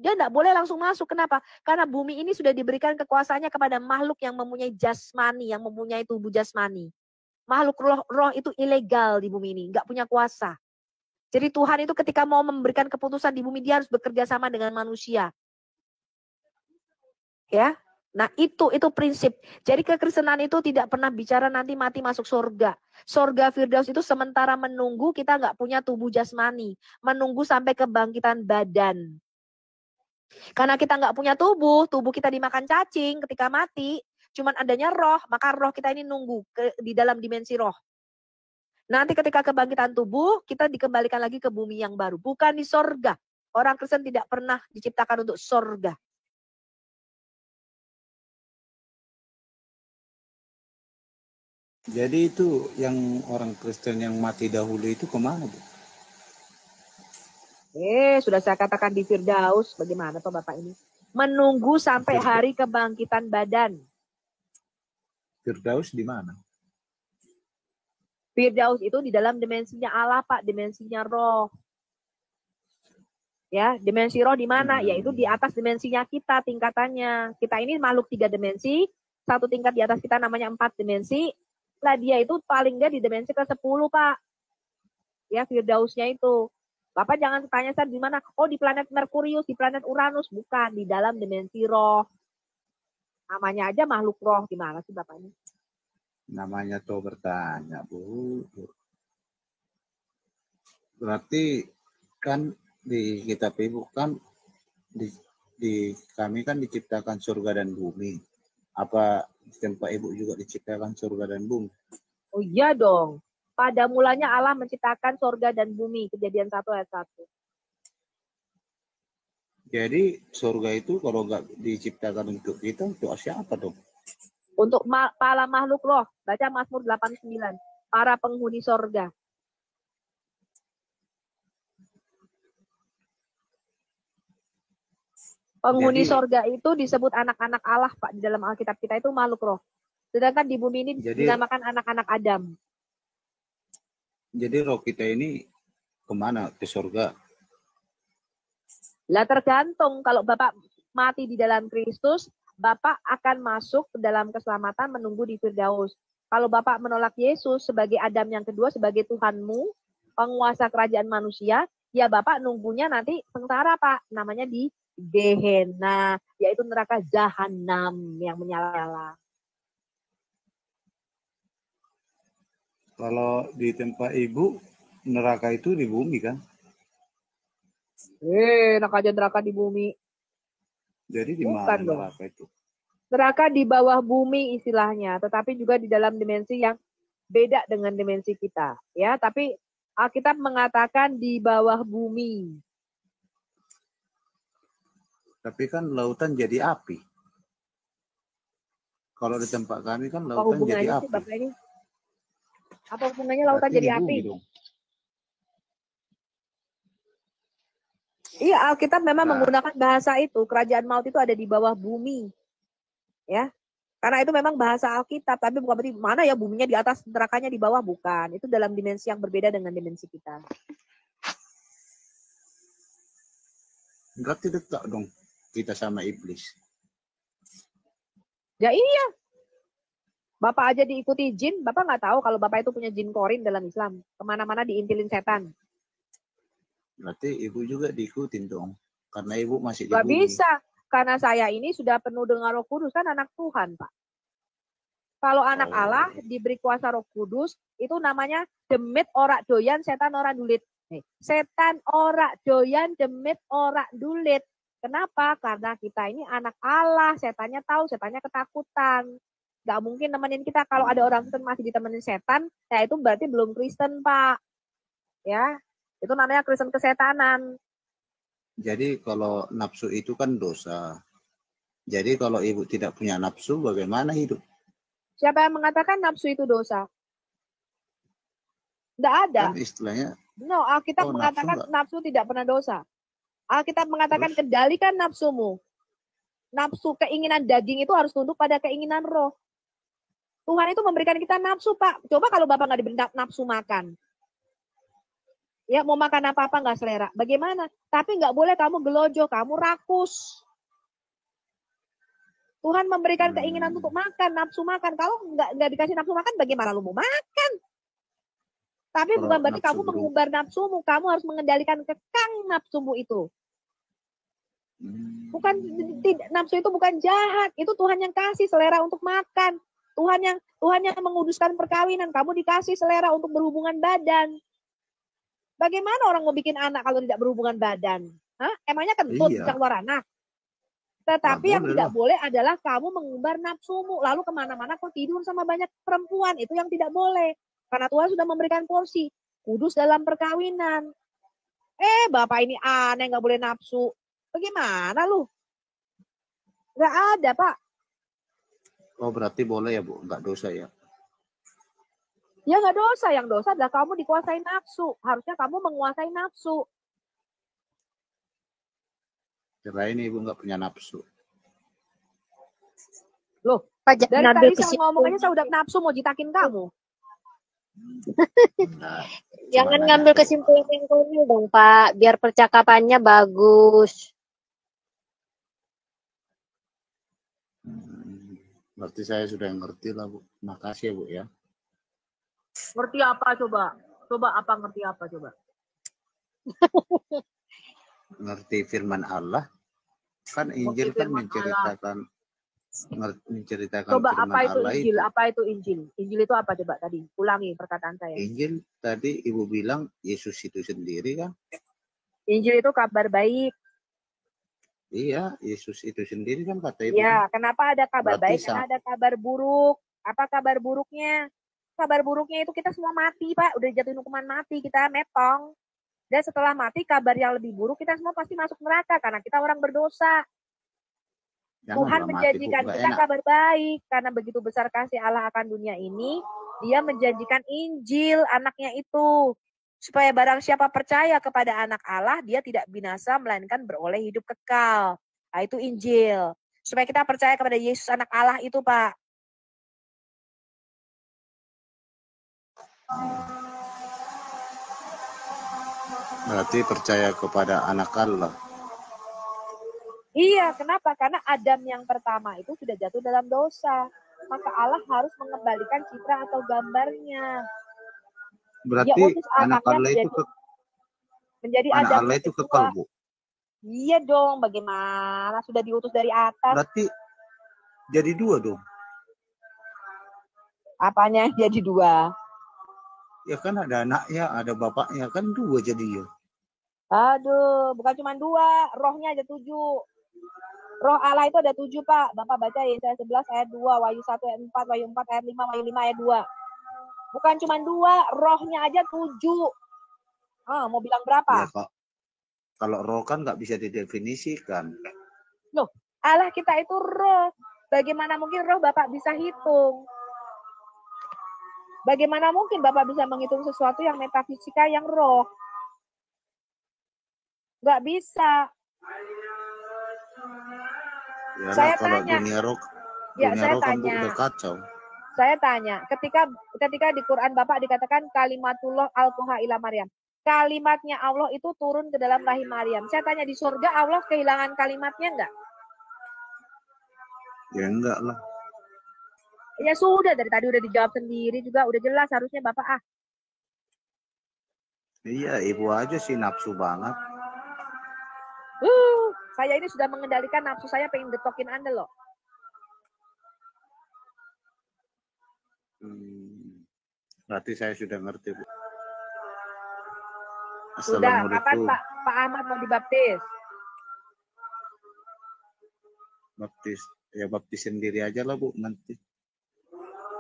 Dia tidak boleh langsung masuk. Kenapa? Karena bumi ini sudah diberikan kekuasaannya kepada makhluk yang mempunyai jasmani, yang mempunyai tubuh jasmani. Makhluk roh itu ilegal di bumi ini, nggak punya kuasa. Jadi Tuhan itu ketika mau memberikan keputusan di bumi, dia harus bekerja sama dengan manusia. Ya, nah itu prinsip. Jadi kekristenan itu tidak pernah bicara nanti mati masuk surga. Surga Firdaus itu sementara menunggu kita nggak punya tubuh jasmani, menunggu sampai kebangkitan badan. Karena kita nggak punya tubuh kita dimakan cacing ketika mati, cuman adanya roh, maka roh kita ini nunggu di dalam dimensi roh. Nanti ketika kebangkitan tubuh, kita dikembalikan lagi ke bumi yang baru, bukan di sorga. Orang Kristen tidak pernah diciptakan untuk sorga. Jadi itu yang orang Kristen yang mati dahulu itu kemana, Bu? Sudah saya katakan di Firdaus, bagaimana Pak Bapak ini? Menunggu sampai hari kebangkitan badan. Firdaus di mana? Firdaus itu di dalam dimensinya Allah, Pak, dimensinya roh. Ya, dimensi roh di mana? Yaitu di atas dimensinya kita tingkatannya. Kita ini makhluk 3 dimensi, satu tingkat di atas kita namanya 4 dimensi. Lah dia itu paling dia di dimensi ke-10, Pak. Ya, Firdausnya itu. Bapak jangan tanya saya di mana. Oh, di planet Merkurius, di planet Uranus, bukan, di dalam dimensi roh. Namanya aja makhluk roh, gimana sih Bapak ini? Namanya tuh bertanya, Bu. Berarti kan di kitab Ibu kan di kami kan diciptakan surga dan bumi. Apa di tempat Ibu juga diciptakan surga dan bumi? Oh iya dong. Pada mulanya Allah menciptakan surga dan bumi. Kejadian 1 ayat 1. Jadi surga itu kalau nggak diciptakan untuk kita, untuk siapa dong? Untuk para makhluk roh. Baca Mazmur 89. Para penghuni surga. Penghuni surga itu disebut anak-anak Allah, Pak. Di dalam Alkitab kita itu makhluk roh. Sedangkan di bumi ini dinamakan anak-anak Adam. Jadi roh kita ini kemana? Ke surga? Lah tergantung. Kalau Bapak mati di dalam Kristus, Bapak akan masuk ke dalam keselamatan menunggu di Firdaus. Kalau Bapak menolak Yesus sebagai Adam yang kedua, sebagai Tuhanmu, penguasa kerajaan manusia, ya Bapak nunggunya nanti sengsara, Pak. Namanya di Gehenna, yaitu neraka Jahanam yang menyala-nyala. Kalau di tempat Ibu, neraka itu di bumi kan? Enak aja neraka di bumi. Jadi di mana neraka itu? Neraka di bawah bumi istilahnya, tetapi juga di dalam dimensi yang beda dengan dimensi kita, ya. Tapi Alkitab mengatakan di bawah bumi. Tapi kan lautan jadi api. Kalau di tempat kami kan lautan jadi api. Bapak ini? Apa hubungannya lautan jadi api? Dong. Iya, Alkitab memang menggunakan bahasa itu. Kerajaan maut itu ada di bawah bumi. Ya. Karena itu memang bahasa Alkitab, tapi bukan berarti mana ya buminya di atas, nerakanya di bawah, bukan. Itu dalam dimensi yang berbeda dengan dimensi kita. Berarti dekat dong kita sama iblis. Ya iya. Bapak aja diikuti jin, Bapak nggak tahu kalau Bapak itu punya jin korin dalam Islam. Kemana-mana diintilin setan. Berarti ibu juga diikutin dong. Karena ibu masih di Gak bumi. bisa. Karena saya ini sudah penuh dengan Roh Kudus, kan anak Tuhan, Pak. Kalau anak Allah diberi kuasa Roh Kudus, itu namanya demit ora doyan, setan ora dulit. Setan ora doyan, demit ora dulit. Kenapa? Karena kita ini anak Allah, setannya tahu, setannya ketakutan. Gak mungkin nemenin kita. Kalau ada orang Kristen masih ditemenin setan, ya itu berarti belum Kristen, Pak. Ya, itu namanya Kristen kesetanan. Jadi kalau nafsu itu kan dosa. Jadi kalau ibu tidak punya nafsu, bagaimana hidup? Siapa yang mengatakan nafsu itu dosa? Tidak ada. Kan istilahnya. No, Alkitab mengatakan nafsu tidak pernah dosa. Alkitab mengatakan kendalikan nafsumu. Nafsu keinginan daging itu harus tunduk pada keinginan roh. Tuhan itu memberikan kita nafsu, Pak. Coba kalau Bapak nggak diberi nafsu makan. Ya, mau makan apa-apa nggak selera. Bagaimana? Tapi nggak boleh kamu gelojo, kamu rakus. Tuhan memberikan keinginan untuk makan, nafsu makan. Kalau nggak dikasih nafsu makan, bagaimana lu mau makan? Tapi bukan berarti kamu mengumbar nafsumu. Kamu harus mengendalikan kekang nafsumu itu. Bukan, nafsu itu bukan jahat. Itu Tuhan yang kasih selera untuk makan. Tuhan yang menguduskan perkawinan. Kamu dikasih selera untuk berhubungan badan. Bagaimana orang mau bikin anak kalau tidak berhubungan badan? Hah? Emangnya kentut bisa keluar anak? Tetapi yang tidak boleh adalah kamu mengumbar nafsumu. Lalu kemana-mana kau tidur sama banyak perempuan. Itu yang tidak boleh. Karena Tuhan sudah memberikan porsi. Kudus dalam perkawinan. Bapak ini aneh, nggak boleh nafsu. Bagaimana lu? Nggak ada, Pak. Oh, berarti boleh ya, Bu? Nggak dosa ya? Ya nggak dosa. Yang dosa adalah kamu dikuasai nafsu. Harusnya kamu menguasai nafsu. Kirain ibu nggak punya nafsu. Loh, dari tadi saya ngomong aja saya udah nafsu mau jitakin kamu. Jangan ngambil kesimpulan yang konyol dong, Pak. Biar percakapannya bagus. Berarti saya sudah ngerti lah, Bu. Makasih ya, Bu ya. Ngerti apa coba? Coba apa ngerti apa coba? Ngerti firman Allah. Kan Injil kan menceritakan coba firman apa itu Allah Injil? itu. Apa itu Injil? Injil itu apa coba tadi? Ulangi perkataan saya. Injil tadi Ibu bilang Yesus itu sendiri kan? Injil itu kabar baik. Iya, Yesus itu sendiri kan kata Ibu. Ya, kenapa ada kabar Berarti baik? Karena ada kabar buruk. Apa kabar buruknya? Kabar buruknya itu kita semua mati, Pak. Udah jatuhin hukuman mati, kita metong. Dan setelah mati, kabar yang lebih buruk, kita semua pasti masuk neraka. Karena kita orang berdosa. Tuhan menjanjikan kita kabar baik. Karena begitu besar kasih Allah akan dunia ini, Dia menjanjikan Injil anaknya itu. Supaya barang siapa percaya kepada anak Allah, dia tidak binasa, melainkan beroleh hidup kekal. Nah, itu Injil. Supaya kita percaya kepada Yesus anak Allah itu, Pak. Berarti percaya kepada anak Allah. Iya, kenapa? Karena Adam yang pertama itu sudah jatuh dalam dosa. Maka Allah harus mengembalikan citra atau gambarnya. Berarti anak Allah itu menjadi anak Adam Allah itu kekal, Bu. Iya dong, bagaimana? Sudah diutus dari atas. Berarti jadi dua dong. Apanya yang jadi dua? Ya kan ada anaknya, ada bapaknya, kan dua jadi ya. Aduh, bukan cuma dua, rohnya ada 7. Roh Allah itu ada 7, Pak. Bapak baca Yesaya 11 ayat 2, Wahyu 1 ayat 4, Wahyu 4 ayat 5, Wahyu 5 ayat 2. Bukan cuma 2, rohnya aja 7. Mau bilang berapa? Ya, kalau roh kan nggak bisa didefinisikan. Loh, Allah kita itu roh. Bagaimana mungkin roh Bapak bisa hitung? Bagaimana mungkin Bapak bisa menghitung sesuatu yang metafisika yang roh? Nggak bisa. Yalah, Saya kalau tanya. dunia roh, Ya, Dunia saya roh kan Bu tanya. udah kacau. Saya tanya, ketika di Quran Bapak dikatakan kalimatullah alquha ila Maryam. Kalimatnya Allah itu turun ke dalam rahim Maryam. Saya tanya, di surga Allah kehilangan kalimatnya enggak? Ya enggak lah. Ya sudah, dari tadi udah dijawab sendiri juga, udah jelas harusnya Bapak. Iya, ibu aja sih nafsu banget. Saya ini sudah mengendalikan nafsu saya, pengen getokin Anda loh. Berarti saya sudah ngerti, Bu. Sudah, kapan Assalamualaikum. Pak Ahmad mau dibaptis? Baptis, ya baptis sendiri aja lah Bu nanti.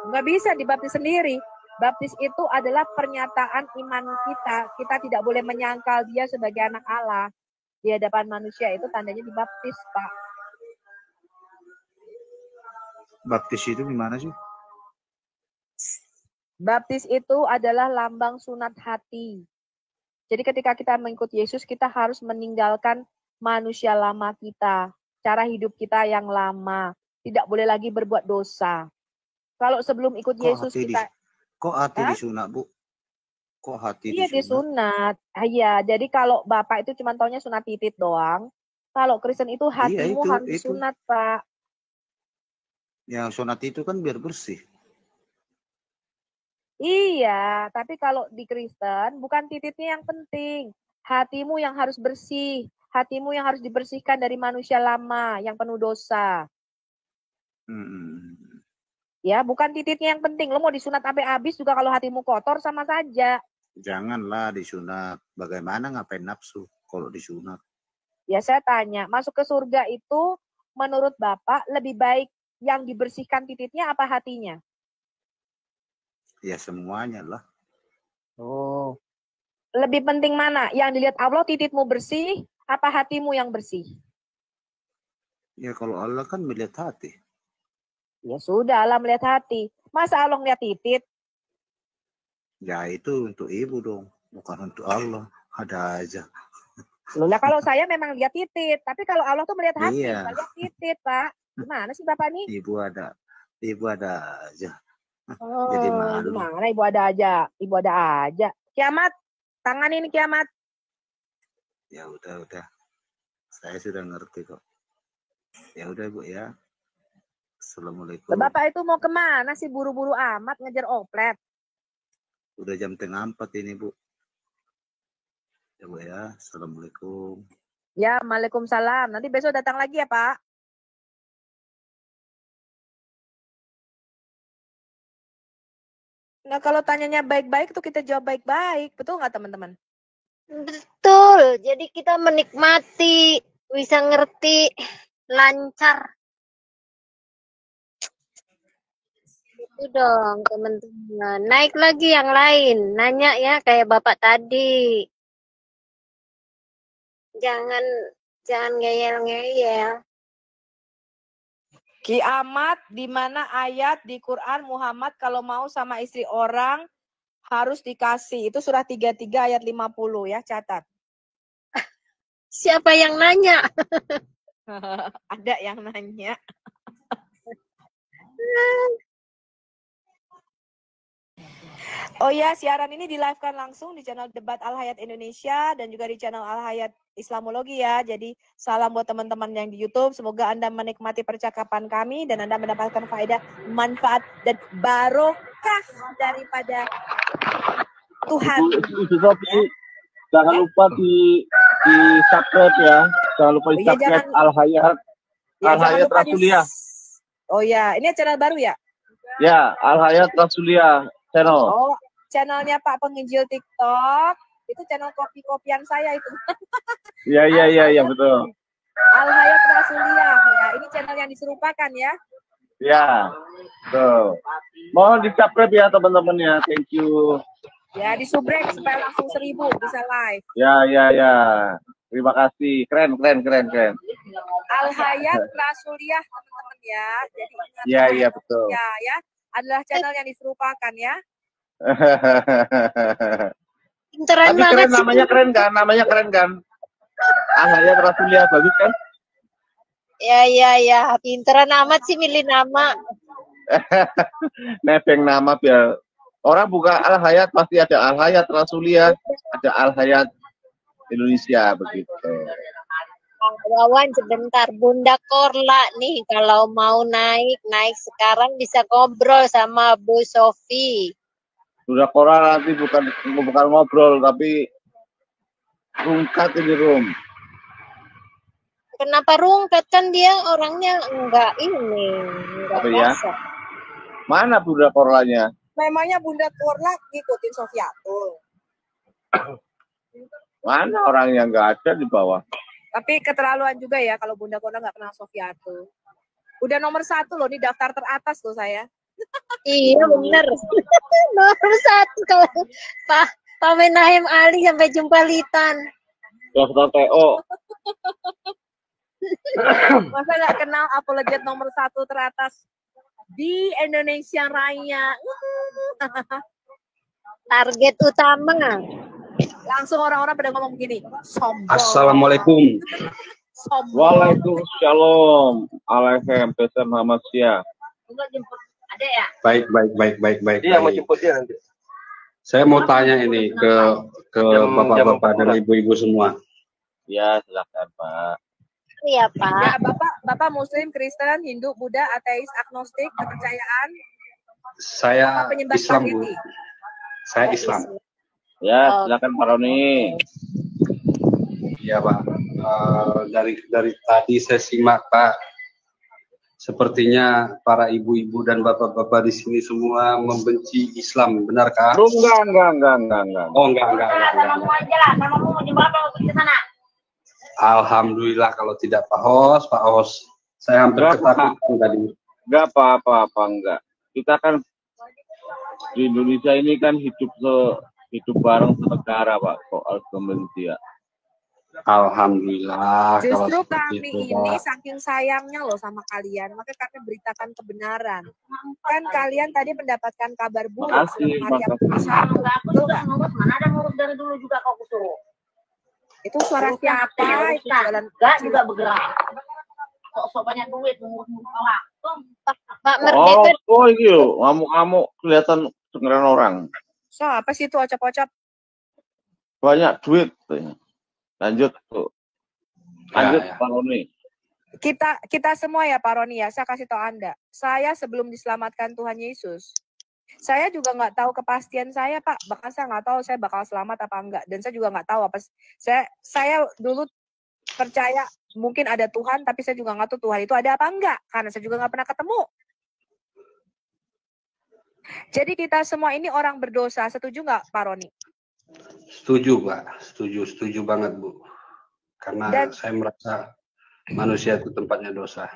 Nggak bisa dibaptis sendiri. Baptis itu adalah pernyataan iman kita. Kita tidak boleh menyangkal dia sebagai anak Allah di hadapan manusia. Itu tandanya dibaptis, Pak. Baptis itu gimana sih? Baptis itu adalah lambang sunat hati. Jadi ketika kita mengikuti Yesus, kita harus meninggalkan manusia lama kita, cara hidup kita yang lama. Tidak boleh lagi berbuat dosa. Kalau sebelum ikut Yesus kita... Kok hati disunat, Bu? Kok hati Iya, disunat. Iya, jadi kalau Bapak itu cuma taunya sunat titit doang. Kalau Kristen itu hatimu harus disunat, Pak. Yang sunat itu kan biar bersih. Iya, tapi kalau di Kristen bukan tititnya yang penting. Hatimu yang harus bersih. Hatimu yang harus dibersihkan dari manusia lama yang penuh dosa. Ya, bukan tititnya yang penting. Lo mau disunat sampai habis juga kalau hatimu kotor sama saja. Janganlah disunat. Bagaimana ngapain nafsu kalau disunat? Ya, saya tanya, masuk ke surga itu menurut Bapak lebih baik yang dibersihkan tititnya apa hatinya? Ya semuanya lah. Oh. Lebih penting mana? Yang dilihat Allah tititmu bersih, apa hatimu yang bersih? Ya kalau Allah kan melihat hati. Ya sudah, Allah melihat hati. Masa Allah melihat titit? Ya itu untuk ibu dong, bukan untuk Allah. Ada aja. Loh, kalau saya memang lihat titit, tapi kalau Allah tuh melihat hati, iya. lihat titit, Pak. Gimana sih Bapak nih? Ibu ada aja. Oh, jadi malu. Gimana ibu ada aja? Ibu ada aja. Kiamat, tangan ini kiamat. Ya udah. Saya sudah ngerti kok. Ya udah Bu ya. Assalamualaikum. Bapak itu mau kemana sih buru-buru amat ngejar oplet? Udah jam 3:30 ini Bu. Ya Bu ya. Assalamualaikum. Ya, Waalaikumsalam. Nanti besok datang lagi ya Pak. Nah, kalau tanyanya baik-baik tuh kita jawab baik-baik. Betul nggak teman-teman? Betul. Jadi kita menikmati, bisa ngerti, lancar. Itu dong teman-teman. Naik lagi yang lain. Nanya ya kayak Bapak tadi. Jangan ngeyel-ngeyel. Kiamat di mana ayat di Quran Muhammad kalau mau sama istri orang harus dikasih. Itu surah 33 ayat 50 ya, catat. Siapa yang nanya? Ada yang nanya. Oh ya, siaran ini di-live-kan langsung di channel Debat Al Hayat Indonesia dan juga di channel Al Hayat Islamologi ya. Jadi salam buat teman-teman yang di YouTube. Semoga Anda menikmati percakapan kami dan Anda mendapatkan faedah, manfaat dan barokah daripada Tuhan. Ibu Sofi, jangan lupa di subscribe ya. Jangan lupa di subscribe Al Hayat. Al Hayat Rasuliah. Oh ya, ini channel baru ya? Ya, Al Hayat Rasuliah channel. Oh, channelnya Pak penginjil TikTok. Itu channel kopi-kopian saya itu. Iya betul. Al Hayat Rasuliah. Ya, ini channel yang diserupakan ya. Ya, betul. Mohon di subscribe ya teman-teman ya. Thank you. Ya, di subrek supaya langsung 1000 bisa live. Ya. Terima kasih. Keren. Al Hayat Rasuliah teman-teman ya. Jadi Iya betul. Ya, adalah channel yang diserupakan ya. Pinteran tapi banget keren, namanya keren kan? Al Hayat Rasuliah bagus kan? Ya. Pinteran amat sih milih nama. Nebeng nama biar orang buka Al Hayat pasti ada Al Hayat Rasulia, ada Al Hayat Indonesia begitu. Wawan sebentar, Bunda Korla nih kalau mau naik sekarang bisa ngobrol sama Bu Sofi. Sudah Korla nanti bukan ngobrol tapi rungkat ini Rum. Kenapa rungkat, kan dia orangnya enggak biasa. Mana Bunda Korlanya? Memangnya Bunda Korla ngikutin Sofiatul. Mana orang yang nggak ada di bawah? Tapi keterlaluan juga ya kalau Bunda Korla nggak kenal Sofiatul. Udah nomor 1 loh, ini daftar teratas loh saya. Iya bener. Nomor 1 kalau Pak Menahem Ali sampai jumpa Litan. Daftar TO. Masa nggak kenal apologet nomor 1 teratas di Indonesia Raya. Target utama. Langsung orang-orang pada ngomong begini, sombong. Assalamualaikum. Sombong. Waalaikumsalam. Alaikum Pesem Hamasya. Ada ya? Baik. Iya, mau jemput dia nanti. Saya mau tanya ini ke bapak-bapak dan ibu-ibu semua. Ya, silakan Pak. Iya Pak. Ya, Bapak Muslim, Kristen, Hindu, Buddha, ateis, agnostik, kepercayaan. Saya penyembah Islam, Bu. spaghetti. Saya Islam. Ya, silakan Pak Roni. Iya, Pak. Dari tadi saya simak, Pak. Sepertinya para ibu-ibu dan bapak-bapak di sini semua membenci Islam, benarkah? Enggak. Oh, enggak. Alhamdulillah kalau tidak Pak Hos. Saya hampir ketakutan tadi. Enggak apa-apa enggak. Kita kan di Indonesia ini kan hidup bareng senegara Pak, soal kebencian. Alhamdulillah. Justru kalau seperti kami itu, ini Pak. saking sayangnya loh sama kalian, maka kami beritakan kebenaran. Kan kalian tadi mendapatkan kabar buruk. Makasih. Betul nggak? Mana ada ngurus dari dulu juga kau kusuruh. Itu suara siapa? Itu jalan Enggak juga bergerak. Sok-sok banyak duit ngurus orang. Pak Merdeka. Oh iya, ngamuk-ngamuk kelihatan dengeran orang. So, apa sih itu ocap-ocap? Banyak duit. Lanjut tuh. Lanjut Ya. Pak Roni. Kita semua ya Pak Roni ya, saya kasih tahu Anda. Saya sebelum diselamatkan Tuhan Yesus, saya juga nggak tahu kepastian saya Pak. Bahkan saya nggak tahu saya bakal selamat apa enggak. Dan saya juga nggak tahu apa. Saya dulu percaya mungkin ada Tuhan, tapi saya juga nggak tahu Tuhan itu ada apa enggak. Karena saya juga nggak pernah ketemu. Jadi kita semua ini orang berdosa. Setuju nggak Pak Roni? Setuju, Pak. Setuju banget, Bu. Karena saya merasa manusia itu tempatnya dosa.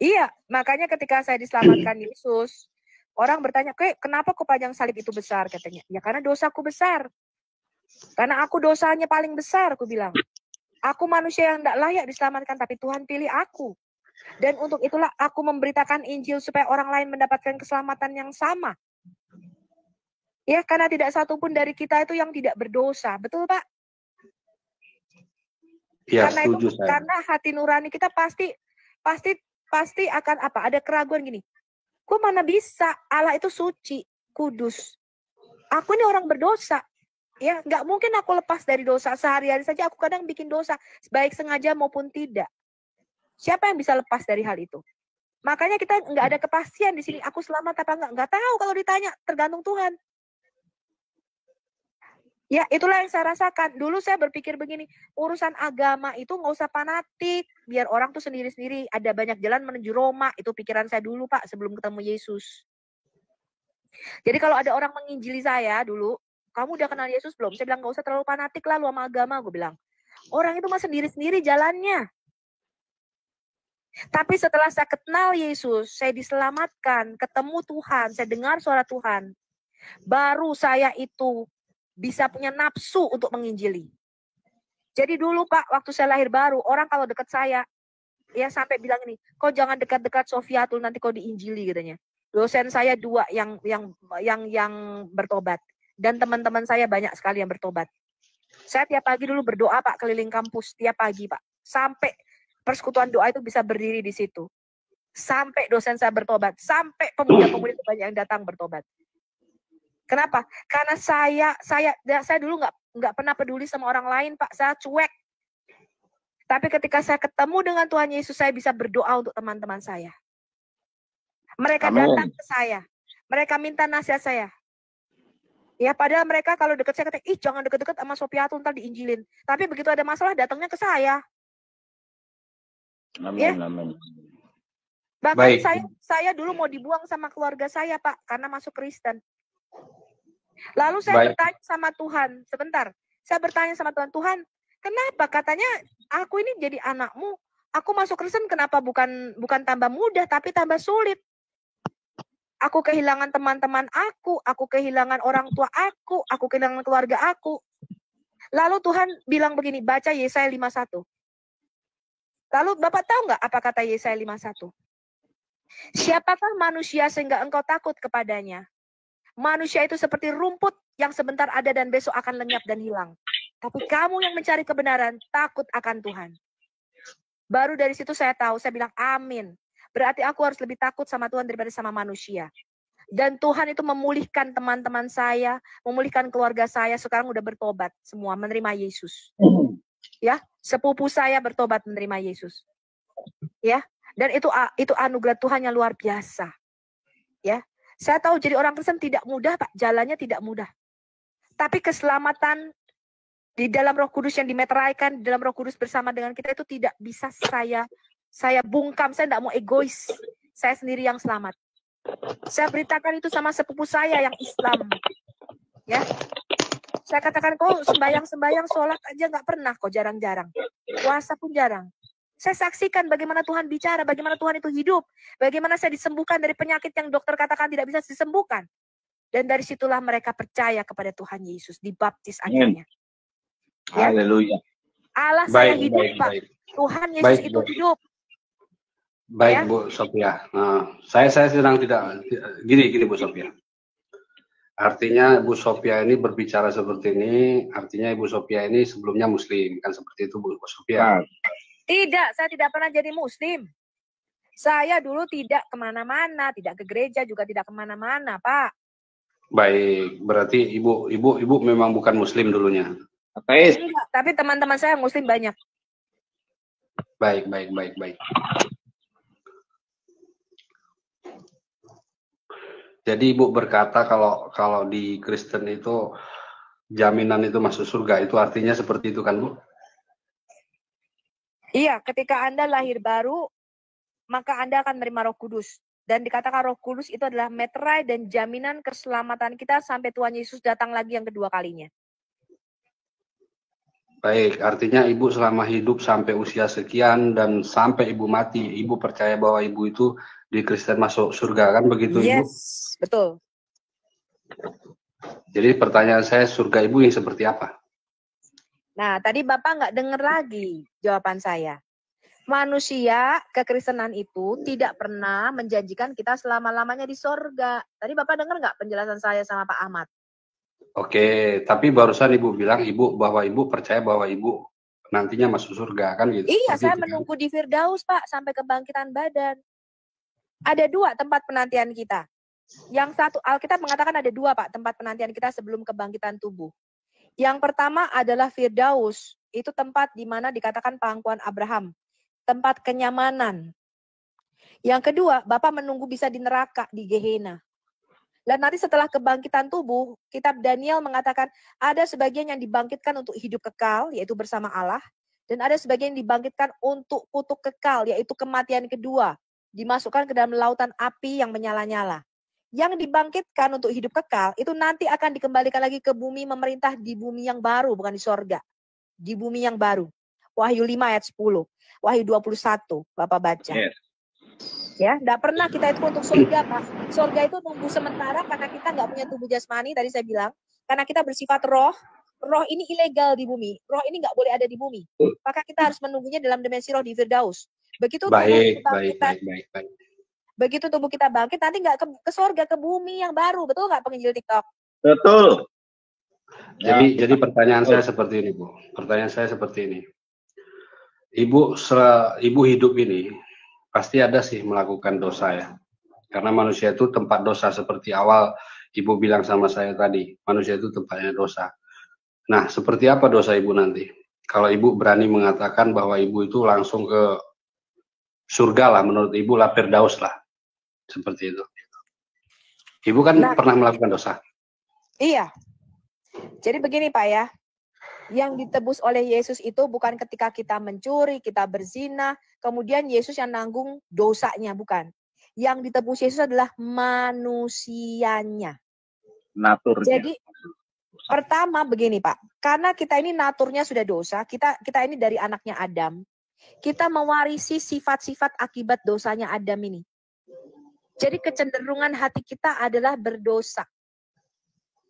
Iya, makanya ketika saya diselamatkan Yesus, orang bertanya, kenapa kok panjang salib itu besar? Katanya, ya karena dosaku besar. Karena aku dosanya paling besar, aku bilang. Aku manusia yang tidak layak diselamatkan, tapi Tuhan pilih aku. Dan untuk itulah aku memberitakan Injil supaya orang lain mendapatkan keselamatan yang sama. Ya, karena tidak satupun dari kita itu yang tidak berdosa. Betul, Pak? Ya, Karena setuju itu, saya. karena hati nurani kita pasti akan apa? Ada keraguan gini. Kok mana bisa? Allah itu suci, kudus. Aku ini orang berdosa. Ya, nggak mungkin aku lepas dari dosa. Sehari-hari saja aku kadang bikin dosa, baik sengaja maupun tidak. Siapa yang bisa lepas dari hal itu? Makanya kita nggak ada kepastian di sini. Aku selamat apa enggak? Nggak tahu kalau ditanya. Tergantung Tuhan. Ya, itulah yang saya rasakan. Dulu saya berpikir begini, urusan agama itu nggak usah fanatik, biar orang tuh sendiri-sendiri. Ada banyak jalan menuju Roma, itu pikiran saya dulu Pak, sebelum ketemu Yesus. Jadi kalau ada orang menginjili saya dulu, kamu udah kenal Yesus belum? Saya bilang nggak usah terlalu fanatik lah lu sama agama, gue bilang. Orang itu mah sendiri-sendiri jalannya. Tapi setelah saya kenal Yesus, saya diselamatkan, ketemu Tuhan, saya dengar suara Tuhan, baru saya itu bisa punya nafsu untuk menginjili. Jadi dulu Pak, waktu saya lahir baru, orang kalau dekat saya, ya sampai bilang ini, kau jangan dekat-dekat Sofiatul, nanti kau diinjili katanya. Dosen saya 2 yang bertobat. Dan teman-teman saya banyak sekali yang bertobat. Saya tiap pagi dulu berdoa Pak, keliling kampus, tiap pagi Pak. Sampai persekutuan doa itu bisa berdiri di situ. Sampai dosen saya bertobat, sampai pemuda-pemudi itu banyak yang datang bertobat. Kenapa? Karena saya dulu nggak pernah peduli sama orang lain, Pak. Saya cuek. Tapi ketika saya ketemu dengan Tuhan Yesus, saya bisa berdoa untuk teman-teman saya. Mereka datang ke saya. Mereka minta nasihat saya. Ya, padahal mereka kalau deket saya kata, ih jangan deket-deket sama Sopiatu, ntar diinjilin. Tapi begitu ada masalah, datangnya ke saya. Amin, ya? amin. Bahkan saya dulu mau dibuang sama keluarga saya, Pak, karena masuk Kristen. Lalu saya bertanya sama Tuhan, sebentar. Saya bertanya sama Tuhan, Tuhan, kenapa katanya aku ini jadi anakmu? Aku masuk Kristen kenapa bukan tambah mudah, tapi tambah sulit? Aku kehilangan teman-teman aku kehilangan orang tua aku kehilangan keluarga aku. Lalu Tuhan bilang begini, baca Yesaya 51. Lalu Bapak tahu nggak apa kata Yesaya 51? Siapakah manusia sehingga engkau takut kepadanya? Manusia itu seperti rumput yang sebentar ada dan besok akan lenyap dan hilang. Tapi kamu yang mencari kebenaran, takut akan Tuhan. Baru dari situ saya tahu, saya bilang amin. Berarti aku harus lebih takut sama Tuhan daripada sama manusia. Dan Tuhan itu memulihkan teman-teman saya, memulihkan keluarga saya, sekarang udah bertobat semua, menerima Yesus. Ya, sepupu saya bertobat menerima Yesus. Ya, dan itu anugerah Tuhan yang luar biasa. Ya, saya tahu jadi orang Kristen tidak mudah, Pak, jalannya tidak mudah. Tapi keselamatan di dalam Roh Kudus yang dimeteraikan, di dalam Roh Kudus bersama dengan kita itu tidak bisa saya bungkam, saya tidak mau egois. Saya sendiri yang selamat. Saya beritakan itu sama sepupu saya yang Islam. Ya, saya katakan kau sembayang, sholat aja nggak pernah, kok jarang-jarang. Puasa pun jarang. Saya saksikan bagaimana Tuhan bicara, bagaimana Tuhan itu hidup. Bagaimana saya disembuhkan dari penyakit yang dokter katakan tidak bisa disembuhkan. Dan dari situlah mereka percaya kepada Tuhan Yesus, dibaptis akhirnya. Ya. Haleluya. Allah saya hidup, Pak. Tuhan Yesus itu hidup. Baik, ya? Bu Sophia. Nah, saya sedang tidak gini Bu Sophia. Artinya Bu Sophia ini berbicara seperti ini, artinya Ibu Sophia ini sebelumnya Muslim, kan seperti itu Bu Sophia? Tidak, saya tidak pernah jadi Muslim. Saya dulu tidak kemana-mana, tidak ke gereja, juga tidak kemana-mana, Pak. Baik, berarti Ibu memang bukan Muslim dulunya. Enggak, tapi teman-teman saya Muslim banyak. Baik. Jadi Ibu berkata kalau di Kristen itu jaminan itu masuk surga, itu artinya seperti itu kan Bu? Iya, ketika Anda lahir baru, maka Anda akan menerima Roh Kudus. Dan dikatakan Roh Kudus itu adalah meterai dan jaminan keselamatan kita sampai Tuhan Yesus datang lagi yang kedua kalinya. Baik, artinya Ibu selama hidup sampai usia sekian dan sampai Ibu mati, Ibu percaya bahwa Ibu itu di Kristen masuk surga, kan begitu Ibu? Yes, betul. Jadi pertanyaan saya, surga Ibu yang seperti apa? Nah, tadi Bapak nggak dengar lagi jawaban saya. Manusia kekristenan itu tidak pernah menjanjikan kita selama-lamanya di surga. Tadi Bapak dengar nggak penjelasan saya sama Pak Ahmad? Oke, tapi barusan Ibu bilang bahwa Ibu percaya bahwa Ibu nantinya masuk surga, kan gitu? Iya, saya gitu, menunggu di Firdaus, Pak, sampai kebangkitan badan. Ada 2 tempat penantian kita. Yang satu, Alkitab mengatakan ada 2, Pak, tempat penantian kita sebelum kebangkitan tubuh. Yang pertama adalah Firdaus. Itu tempat di mana dikatakan pangkuan Abraham. Tempat kenyamanan. Yang kedua, Bapak menunggu bisa di neraka, di Gehenna. Dan nanti setelah kebangkitan tubuh, kitab Daniel mengatakan ada sebagian yang dibangkitkan untuk hidup kekal, yaitu bersama Allah. Dan ada sebagian yang dibangkitkan untuk kutuk kekal, yaitu kematian kedua. Dimasukkan ke dalam lautan api yang menyala-nyala. Yang dibangkitkan untuk hidup kekal, itu nanti akan dikembalikan lagi ke bumi, memerintah di bumi yang baru, bukan di sorga. Di bumi yang baru. Wahyu 5 ayat 10. Wahyu 21, Bapak baca. Yes. Ya, enggak pernah kita itu untuk surga, Pak. Surga itu nunggu sementara karena kita nggak punya tubuh jasmani, tadi saya bilang. Karena kita bersifat roh. Roh ini ilegal di bumi. Roh ini nggak boleh ada di bumi. Maka kita harus menunggunya dalam dimensi roh di Firdaus. Begitu baik. Begitu tubuh kita bangkit, nanti nggak ke surga, ke bumi yang baru. Betul nggak penginjil TikTok? Betul. Jadi pertanyaan saya seperti ini, Bu. Pertanyaan saya seperti ini. ibu hidup ini pasti ada sih melakukan dosa ya. Karena manusia itu tempat dosa, seperti awal ibu bilang sama saya tadi, manusia itu tempatnya dosa. Nah, seperti apa dosa ibu nanti? Kalau ibu berani mengatakan bahwa ibu itu langsung ke surga lah, menurut ibu lah Firdaus lah, seperti itu. Ibu kan pernah melakukan dosa. Iya. Jadi begini Pak ya, yang ditebus oleh Yesus itu bukan ketika kita mencuri, kita berzina, kemudian Yesus yang nanggung dosanya, bukan. Yang ditebus Yesus adalah manusianya. Naturnya. Jadi pertama begini Pak, karena kita ini naturnya sudah dosa, kita ini dari anaknya Adam, kita mewarisi sifat-sifat akibat dosanya Adam ini. Jadi kecenderungan hati kita adalah berdosa.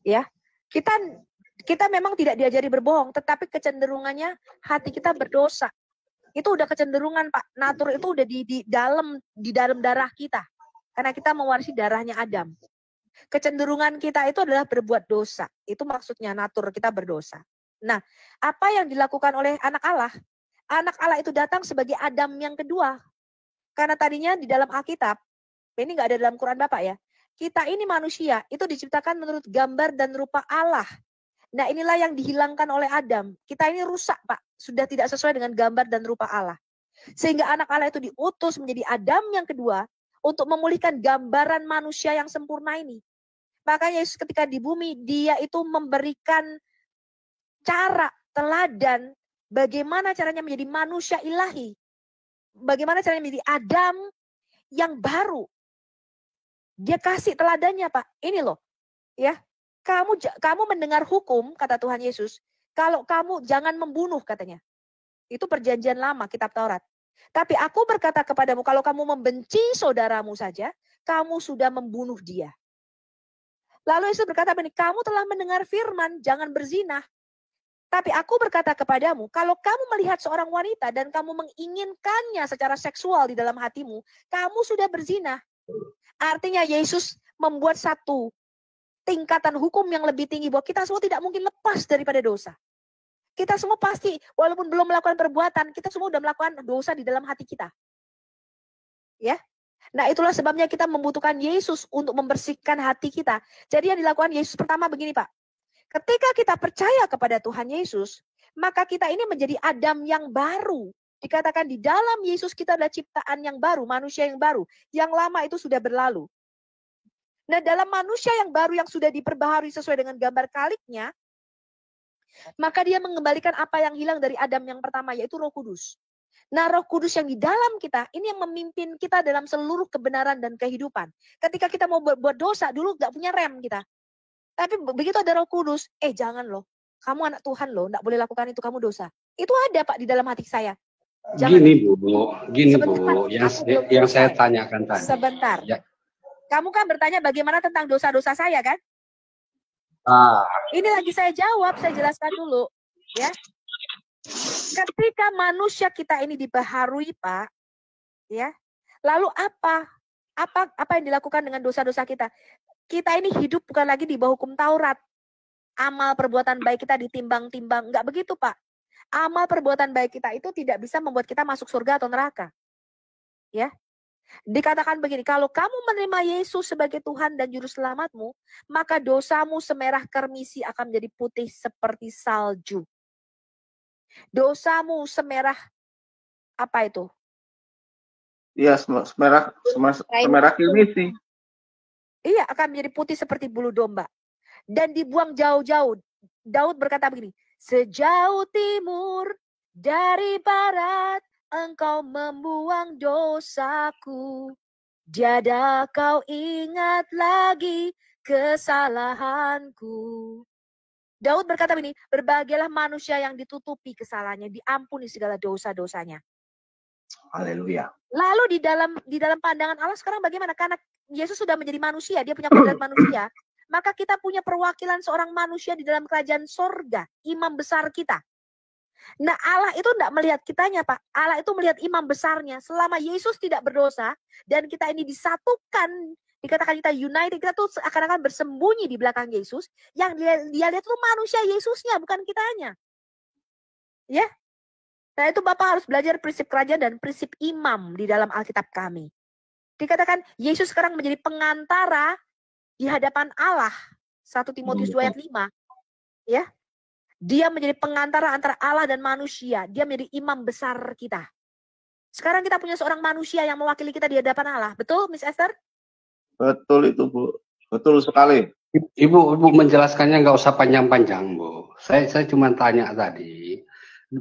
Ya, kita memang tidak diajari berbohong, tetapi kecenderungannya hati kita berdosa. Itu udah kecenderungan Pak, natur itu udah di dalam darah kita, karena kita mewarisi darahnya Adam. Kecenderungan kita itu adalah berbuat dosa. Itu maksudnya natur kita berdosa. Nah, apa yang dilakukan oleh anak Allah? Anak Allah itu datang sebagai Adam yang kedua. Karena tadinya di dalam Alkitab, ini nggak ada dalam Quran Bapak ya, kita ini manusia, itu diciptakan menurut gambar dan rupa Allah. Nah, inilah yang dihilangkan oleh Adam. Kita ini rusak Pak, sudah tidak sesuai dengan gambar dan rupa Allah. Sehingga anak Allah itu diutus menjadi Adam yang kedua, untuk memulihkan gambaran manusia yang sempurna ini. Makanya Yesus ketika di bumi, dia itu memberikan cara, teladan, bagaimana caranya menjadi manusia ilahi. Bagaimana caranya menjadi Adam yang baru. Dia kasih teladannya Pak. Ini loh, ya. Kamu mendengar hukum, kata Tuhan Yesus, kalau kamu jangan membunuh katanya. Itu perjanjian lama, kitab Taurat. Tapi aku berkata kepadamu, kalau kamu membenci saudaramu saja, kamu sudah membunuh dia. Lalu Yesus berkata begini, kamu telah mendengar firman, jangan berzina. Tapi aku berkata kepadamu, kalau kamu melihat seorang wanita dan kamu menginginkannya secara seksual di dalam hatimu, kamu sudah berzina. Artinya Yesus membuat satu tingkatan hukum yang lebih tinggi, bahwa kita semua tidak mungkin lepas daripada dosa. Kita semua pasti, walaupun belum melakukan perbuatan, kita semua sudah melakukan dosa di dalam hati kita. Ya, nah itulah sebabnya kita membutuhkan Yesus untuk membersihkan hati kita. Jadi yang dilakukan Yesus pertama begini Pak. Ketika kita percaya kepada Tuhan Yesus, maka kita ini menjadi Adam yang baru. Dikatakan di dalam Yesus kita adalah ciptaan yang baru, manusia yang baru. Yang lama itu sudah berlalu. Nah dalam manusia yang baru yang sudah diperbaharui sesuai dengan gambar kaliknya, maka dia mengembalikan apa yang hilang dari Adam yang pertama, yaitu Roh Kudus. Nah Roh Kudus yang di dalam kita, ini yang memimpin kita dalam seluruh kebenaran dan kehidupan. Ketika kita mau berbuat dosa, dulu gak punya rem kita. Tapi begitu ada Roh Kudus, jangan loh, kamu anak Tuhan loh, gak boleh lakukan itu, kamu dosa. Itu ada Pak di dalam hati saya. Jangan. Gini Bu, yang saya tanyakan tadi. Sebentar. Ya. Kamu kan bertanya bagaimana tentang dosa-dosa saya kan? Ini lagi saya jawab, saya jelaskan dulu, ya. Ketika manusia kita ini dibaharui, Pak, ya. Lalu apa yang dilakukan dengan dosa-dosa kita? Kita ini hidup bukan lagi di bawah hukum Taurat. Amal perbuatan baik kita ditimbang-timbang, enggak begitu, Pak. Amal perbuatan baik kita itu tidak bisa membuat kita masuk surga atau neraka. Ya. Dikatakan begini, kalau kamu menerima Yesus sebagai Tuhan dan Juru Selamatmu, maka dosamu semerah kermisi akan menjadi putih seperti salju. Dosamu semerah, apa itu? Iya, semerah kermisi. Iya, akan menjadi putih seperti bulu domba. Dan dibuang jauh-jauh. Daud berkata begini, sejauh timur dari barat, engkau membuang dosaku. Tiada kau ingat lagi kesalahanku. Daud berkata begini, berbahagialah manusia yang ditutupi kesalahannya, diampuni segala dosa-dosanya. Haleluya. Lalu di dalam pandangan Allah sekarang bagaimana? Karena Yesus sudah menjadi manusia, dia punya kodrat manusia. Maka kita punya perwakilan seorang manusia di dalam kerajaan sorga, imam besar kita. Nah Allah itu tidak melihat kitanya Pak, Allah itu melihat imam besarnya. Selama Yesus tidak berdosa dan kita ini disatukan, dikatakan kita united, kita tuh akan bersembunyi di belakang Yesus. Yang dia lihat itu manusia Yesusnya, bukan kitanya. Ya. Nah, itu Bapak harus belajar prinsip kerajaan dan prinsip imam di dalam Alkitab kami. Dikatakan Yesus sekarang menjadi pengantara di hadapan Allah. 1 Timotius 2 ayat 5. Ya. Dia menjadi pengantara antara Allah dan manusia. Dia menjadi imam besar kita. Sekarang kita punya seorang manusia yang mewakili kita di hadapan Allah. Betul, Miss Esther? Betul itu, Bu. Betul sekali. Ibu menjelaskannya nggak usah panjang-panjang, Bu. Saya cuma tanya tadi,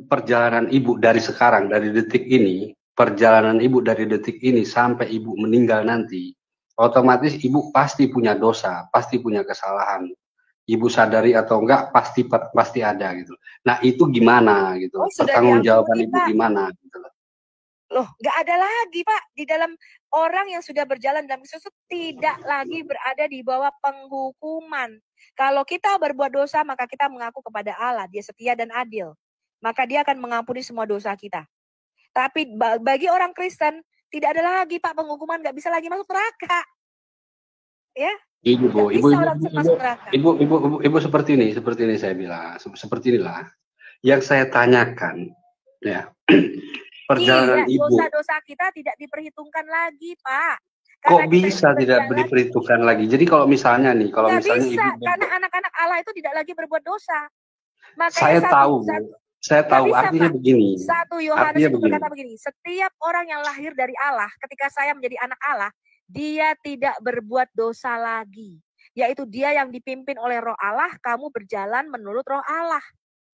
perjalanan Ibu dari sekarang, dari detik ini, perjalanan Ibu dari detik ini sampai Ibu meninggal nanti, otomatis Ibu pasti punya dosa, pasti punya kesalahan. Ibu sadari atau enggak, pasti ada gitu. Nah, itu gimana gitu? Pertanggungjawaban Ibu gimana gitu loh. Loh, nggak ada lagi, Pak. Di dalam orang yang sudah berjalan dalam Kristus tidak lagi berada di bawah penghukuman. Kalau kita berbuat dosa, maka kita mengaku kepada Allah. Dia setia dan adil. Maka dia akan mengampuni semua dosa kita. Tapi bagi orang Kristen, tidak ada lagi, Pak, penghukuman. Nggak bisa lagi masuk neraka. Ya? Ibu seperti ini saya bilang. Seperti inilah. Yang saya tanyakan, ya. Perjalanan Ibu. Dosa-dosa kita tidak diperhitungkan lagi, Pak. Kok bisa tidak diperhitungkan lagi? Jadi kalau misalnya nih, bisa, Ibu, karena anak-anak Allah itu tidak lagi berbuat dosa. Makanya saya tahu artinya begini. 1 Yohanes itu berkata begini, setiap orang yang lahir dari Allah, ketika saya menjadi anak Allah, dia tidak berbuat dosa lagi. Yaitu dia yang dipimpin oleh Roh Allah, kamu berjalan menurut Roh Allah.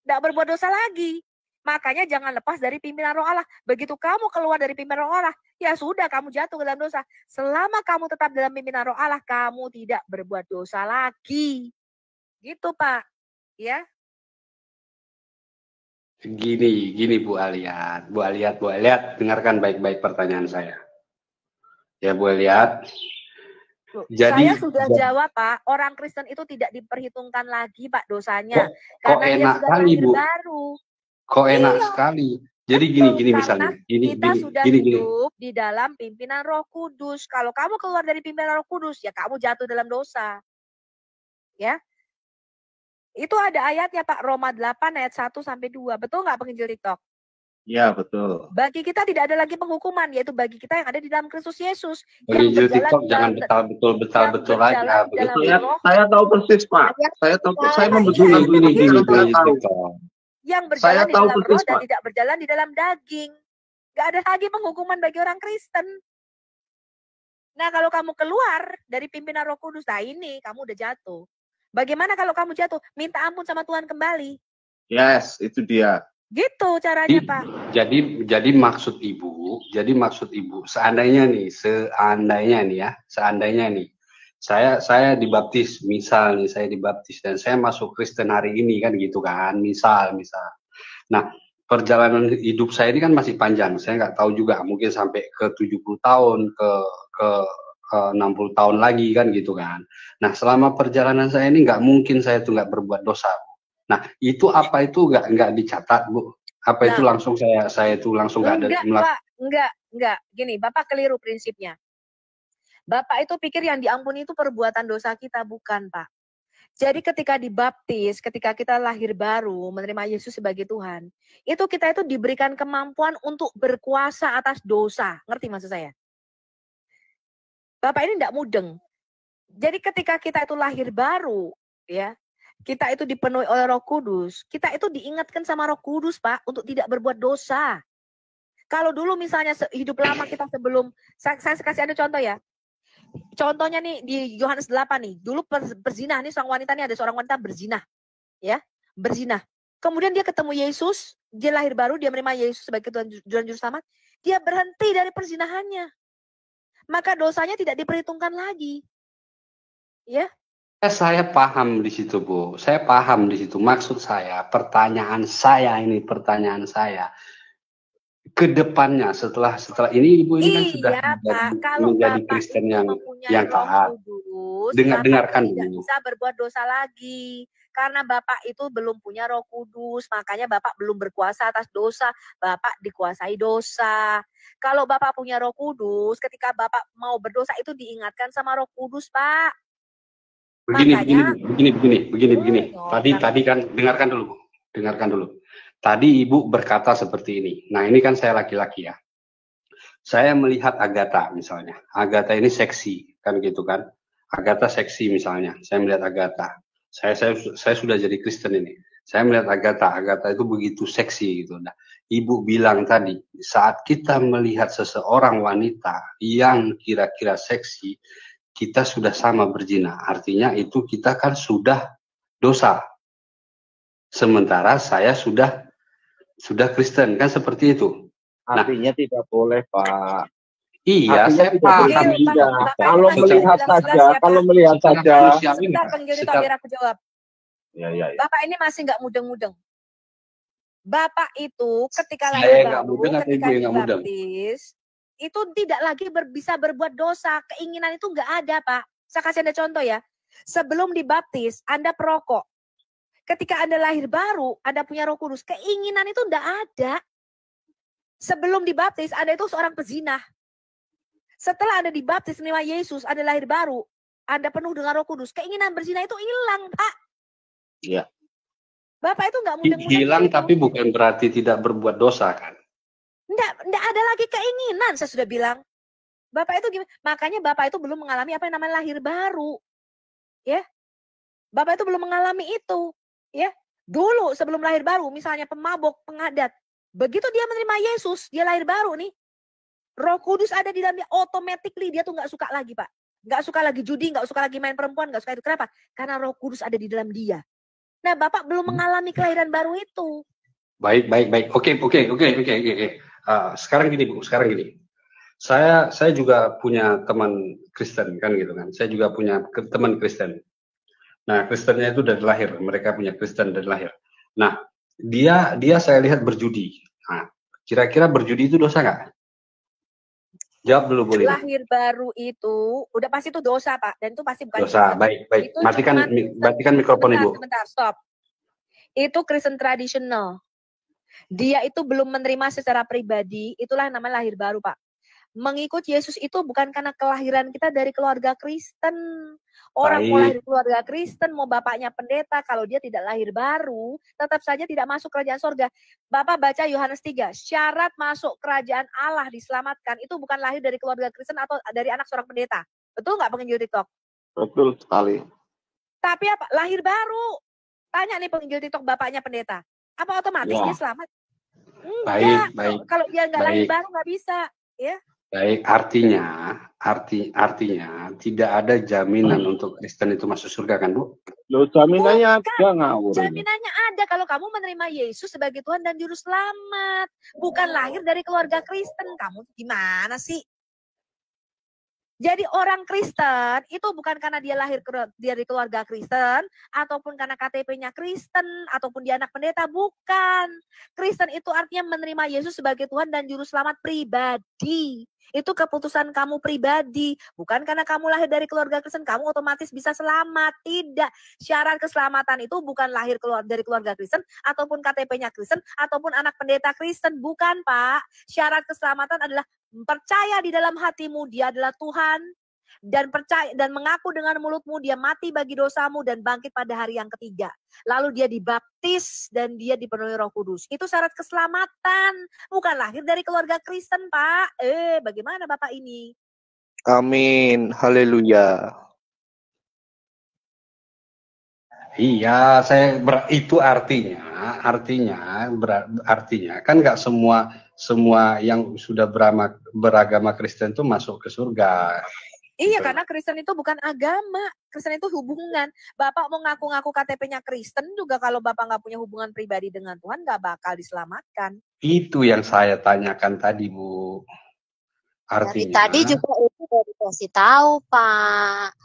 Tidak berbuat dosa lagi. Makanya jangan lepas dari pimpinan Roh Allah. Begitu kamu keluar dari pimpinan Roh Allah, ya sudah kamu jatuh ke dalam dosa. Selama kamu tetap dalam pimpinan Roh Allah, kamu tidak berbuat dosa lagi. Gitu, Pak. Ya. Gini Bu Aliat. Bu Aliat, dengarkan baik-baik pertanyaan saya. Ya Bu Aliat. Jadi, saya sudah jawab, Pak. Orang Kristen itu tidak diperhitungkan lagi, Pak, dosanya. Kok enak kali, Bu. Baru. Kok enak sekali. Jadi gini misalnya. Kita sudah hidup di dalam pimpinan Roh Kudus. Kalau kamu keluar dari pimpinan Roh Kudus, ya kamu jatuh dalam dosa. Ya. Itu ada ayatnya, Pak. Roma 8 ayat 1 sampai 2. Betul nggak, penginjil TikTok? Ya, betul. Bagi kita tidak ada lagi penghukuman, yaitu bagi kita yang ada di dalam Kristus Yesus. Penginjil TikTok jangan betul aja. Betul ya. Saya tahu persis, Pak. Saya tahu. Saya membetulkan gini. Yang berjalan di dalam roh dan tidak berjalan di dalam daging. Gak ada lagi penghukuman bagi orang Kristen. Nah, kalau kamu keluar dari pimpinan Roh Kudus, nah ini kamu udah jatuh. Bagaimana kalau kamu jatuh? Minta ampun sama Tuhan kembali. Yes, itu dia. Gitu caranya, Pak. Jadi maksud Ibu, seandainya nih saya dibaptis, misal nih saya dibaptis dan saya masuk Kristen hari ini kan gitu kan, misal. Nah, perjalanan hidup saya ini kan masih panjang. Saya nggak tahu juga, mungkin sampai ke 70 tahun, ke 60 tahun lagi kan gitu kan. Nah, selama perjalanan saya ini nggak mungkin saya tuh nggak berbuat dosa. Nah, itu apa itu nggak dicatat, Bu? Apa itu langsung saya itu langsung nggak ada? Enggak. Gini, Bapak keliru prinsipnya. Bapak itu pikir yang diampuni itu perbuatan dosa kita, bukan, Pak. Jadi ketika dibaptis, ketika kita lahir baru, menerima Yesus sebagai Tuhan, itu kita itu diberikan kemampuan untuk berkuasa atas dosa. Ngerti maksud saya? Bapak ini tidak mudeng. Jadi ketika kita itu lahir baru, ya, kita itu dipenuhi oleh Roh Kudus, kita itu diingatkan sama Roh Kudus, Pak, untuk tidak berbuat dosa. Kalau dulu misalnya hidup lama kita sebelum, saya kasih ada contoh ya. Contohnya nih di Yohanes 8 nih, dulu berzinah nih seorang wanita nih, ada seorang wanita berzinah, ya, berzinah. Kemudian dia ketemu Yesus, dia lahir baru, dia menerima Yesus sebagai Tuhan dan Juru Selamat, dia berhenti dari perzinahannya, maka dosanya tidak diperhitungkan lagi, ya. Saya paham di situ, Bu. Saya paham di situ. Maksud saya, pertanyaan saya ke depannya setelah ini Ibu ini kan sudah menjadi Kristen yang taat. Dengarkan tidak bisa berbuat dosa lagi karena Bapak itu belum punya Roh Kudus, makanya Bapak belum berkuasa atas dosa. Bapak dikuasai dosa. Kalau Bapak punya Roh Kudus, ketika Bapak mau berdosa itu diingatkan sama Roh Kudus, Pak. Begini. Tadi kan dengarkan dulu, Bu. Dengarkan dulu. Tadi ibu berkata seperti ini. Nah ini kan saya laki-laki ya. Saya melihat Agatha misalnya. Agatha ini seksi kan gitu kan. Agatha seksi misalnya. Saya melihat Agatha. Saya sudah jadi Kristen ini. Saya melihat Agatha. Agatha itu begitu seksi gitu. Nah, ibu bilang tadi saat kita melihat seseorang wanita yang kira-kira seksi, kita sudah sama berzina. Artinya itu kita kan sudah dosa. Sementara saya sudah Kristen, kan seperti itu. Artinya tidak boleh, Pak. Iya, Artinya saya tidak paham. boleh. Iya. Kalau melihat saja, kalau melihat saja. Sebentar Penggil Dito, biar aku jawab. Ya. Bapak ini masih nggak mudeng-mudeng. Bapak itu ketika Saya lahir nggak baru, mudeng atau ketika ibu yang nggak mudeng? dibaptis, itu tidak lagi bisa berbuat dosa. Keinginan itu nggak ada, Pak. Saya kasih Anda contoh ya. Sebelum dibaptis, Anda perokok. Ketika Anda lahir baru, Anda punya Roh Kudus. Keinginan itu nggak ada. Sebelum dibaptis, Anda itu seorang pezinah. Setelah Anda dibaptis menerima Yesus, Anda lahir baru, Anda penuh dengan Roh Kudus. Keinginan berzina itu hilang, Pak. Iya. Bapak itu nggak mudeng-mudeng. Hilang tapi bukan berarti tidak berbuat dosa kan? Nggak ada lagi keinginan, saya sudah bilang. Bapak itu gimana? Makanya Bapak itu belum mengalami apa yang namanya lahir baru. Ya. Bapak itu belum mengalami itu. Ya. Dulu sebelum lahir baru, misalnya pemabok, pengadat. Begitu dia menerima Yesus, dia lahir baru nih. Roh Kudus ada di dalamnya, automatically dia tuh nggak suka lagi, Pak. Nggak suka lagi judi, nggak suka lagi main perempuan, nggak suka itu. Kenapa? Karena Roh Kudus ada di dalam dia. Nah, Bapak belum mengalami kelahiran baru itu. Baik. Oke. Sekarang gini, Bu. Saya juga punya teman Kristen kan gitu kan. Saya juga punya teman Kristen. Nah, Kristennya itu dari lahir. Mereka punya Kristen dari lahir. Nah, dia saya lihat berjudi. Nah, kira-kira berjudi itu dosa nggak? Jawab dulu boleh. Lahir baru itu udah pasti itu dosa, Pak, dan itu pasti bukan dosa. Baik. Matikan mikrofon Ibu. Sebentar, stop. Itu Kristen tradisional. Dia itu belum menerima secara pribadi, itulah yang namanya lahir baru, Pak. Mengikut Yesus itu bukan karena kelahiran kita dari keluarga Kristen. Orang mau lahir keluarga Kristen, mau bapaknya pendeta, kalau dia tidak lahir baru, tetap saja tidak masuk kerajaan sorga. Bapak baca Yohanes 3, syarat masuk kerajaan Allah diselamatkan, itu bukan lahir dari keluarga Kristen atau dari anak seorang pendeta. Betul nggak penginjil TikTok? Betul sekali. Tapi apa? Lahir baru. Tanya nih penginjil TikTok bapaknya pendeta. Apa otomatis dia selamat? Enggak. Baik. Kalau dia nggak lahir baru nggak bisa. Ya. Baik, artinya tidak ada jaminan untuk Kristen itu masuk surga kan, Bu? Loh, jaminannya ada ngawur. Jaminannya ada kalau kamu menerima Yesus sebagai Tuhan dan Juru Selamat. Bukan lahir dari keluarga Kristen. Kamu gimana sih? Jadi orang Kristen itu bukan karena dia lahir dari keluarga Kristen, ataupun karena KTP-nya Kristen, ataupun dia anak pendeta, bukan. Kristen itu artinya menerima Yesus sebagai Tuhan dan Juru Selamat pribadi. Itu keputusan kamu pribadi. Bukan karena kamu lahir dari keluarga Kristen, kamu otomatis bisa selamat. Tidak. Syarat keselamatan itu bukan lahir dari keluarga Kristen, ataupun KTP-nya Kristen, ataupun anak pendeta Kristen. Bukan, Pak. Syarat keselamatan adalah percaya di dalam hatimu dia adalah Tuhan, dan percaya dan mengaku dengan mulutmu dia mati bagi dosamu dan bangkit pada hari yang ketiga. Lalu dia dibaptis dan dia dipenuhi Roh Kudus. Itu syarat keselamatan, bukan lahir dari keluarga Kristen, Pak. Bagaimana Bapak ini? Amin, haleluya. Iya, itu artinya kan nggak semua yang sudah beragama Kristen itu masuk ke surga. Iya, karena Kristen itu bukan agama. Kristen itu hubungan. Bapak mau ngaku-ngaku KTP-nya Kristen juga, kalau Bapak nggak punya hubungan pribadi dengan Tuhan, nggak bakal diselamatkan. Itu yang saya tanyakan tadi, Bu. Artinya. Tadi juga itu udah dikasih tahu, Pak.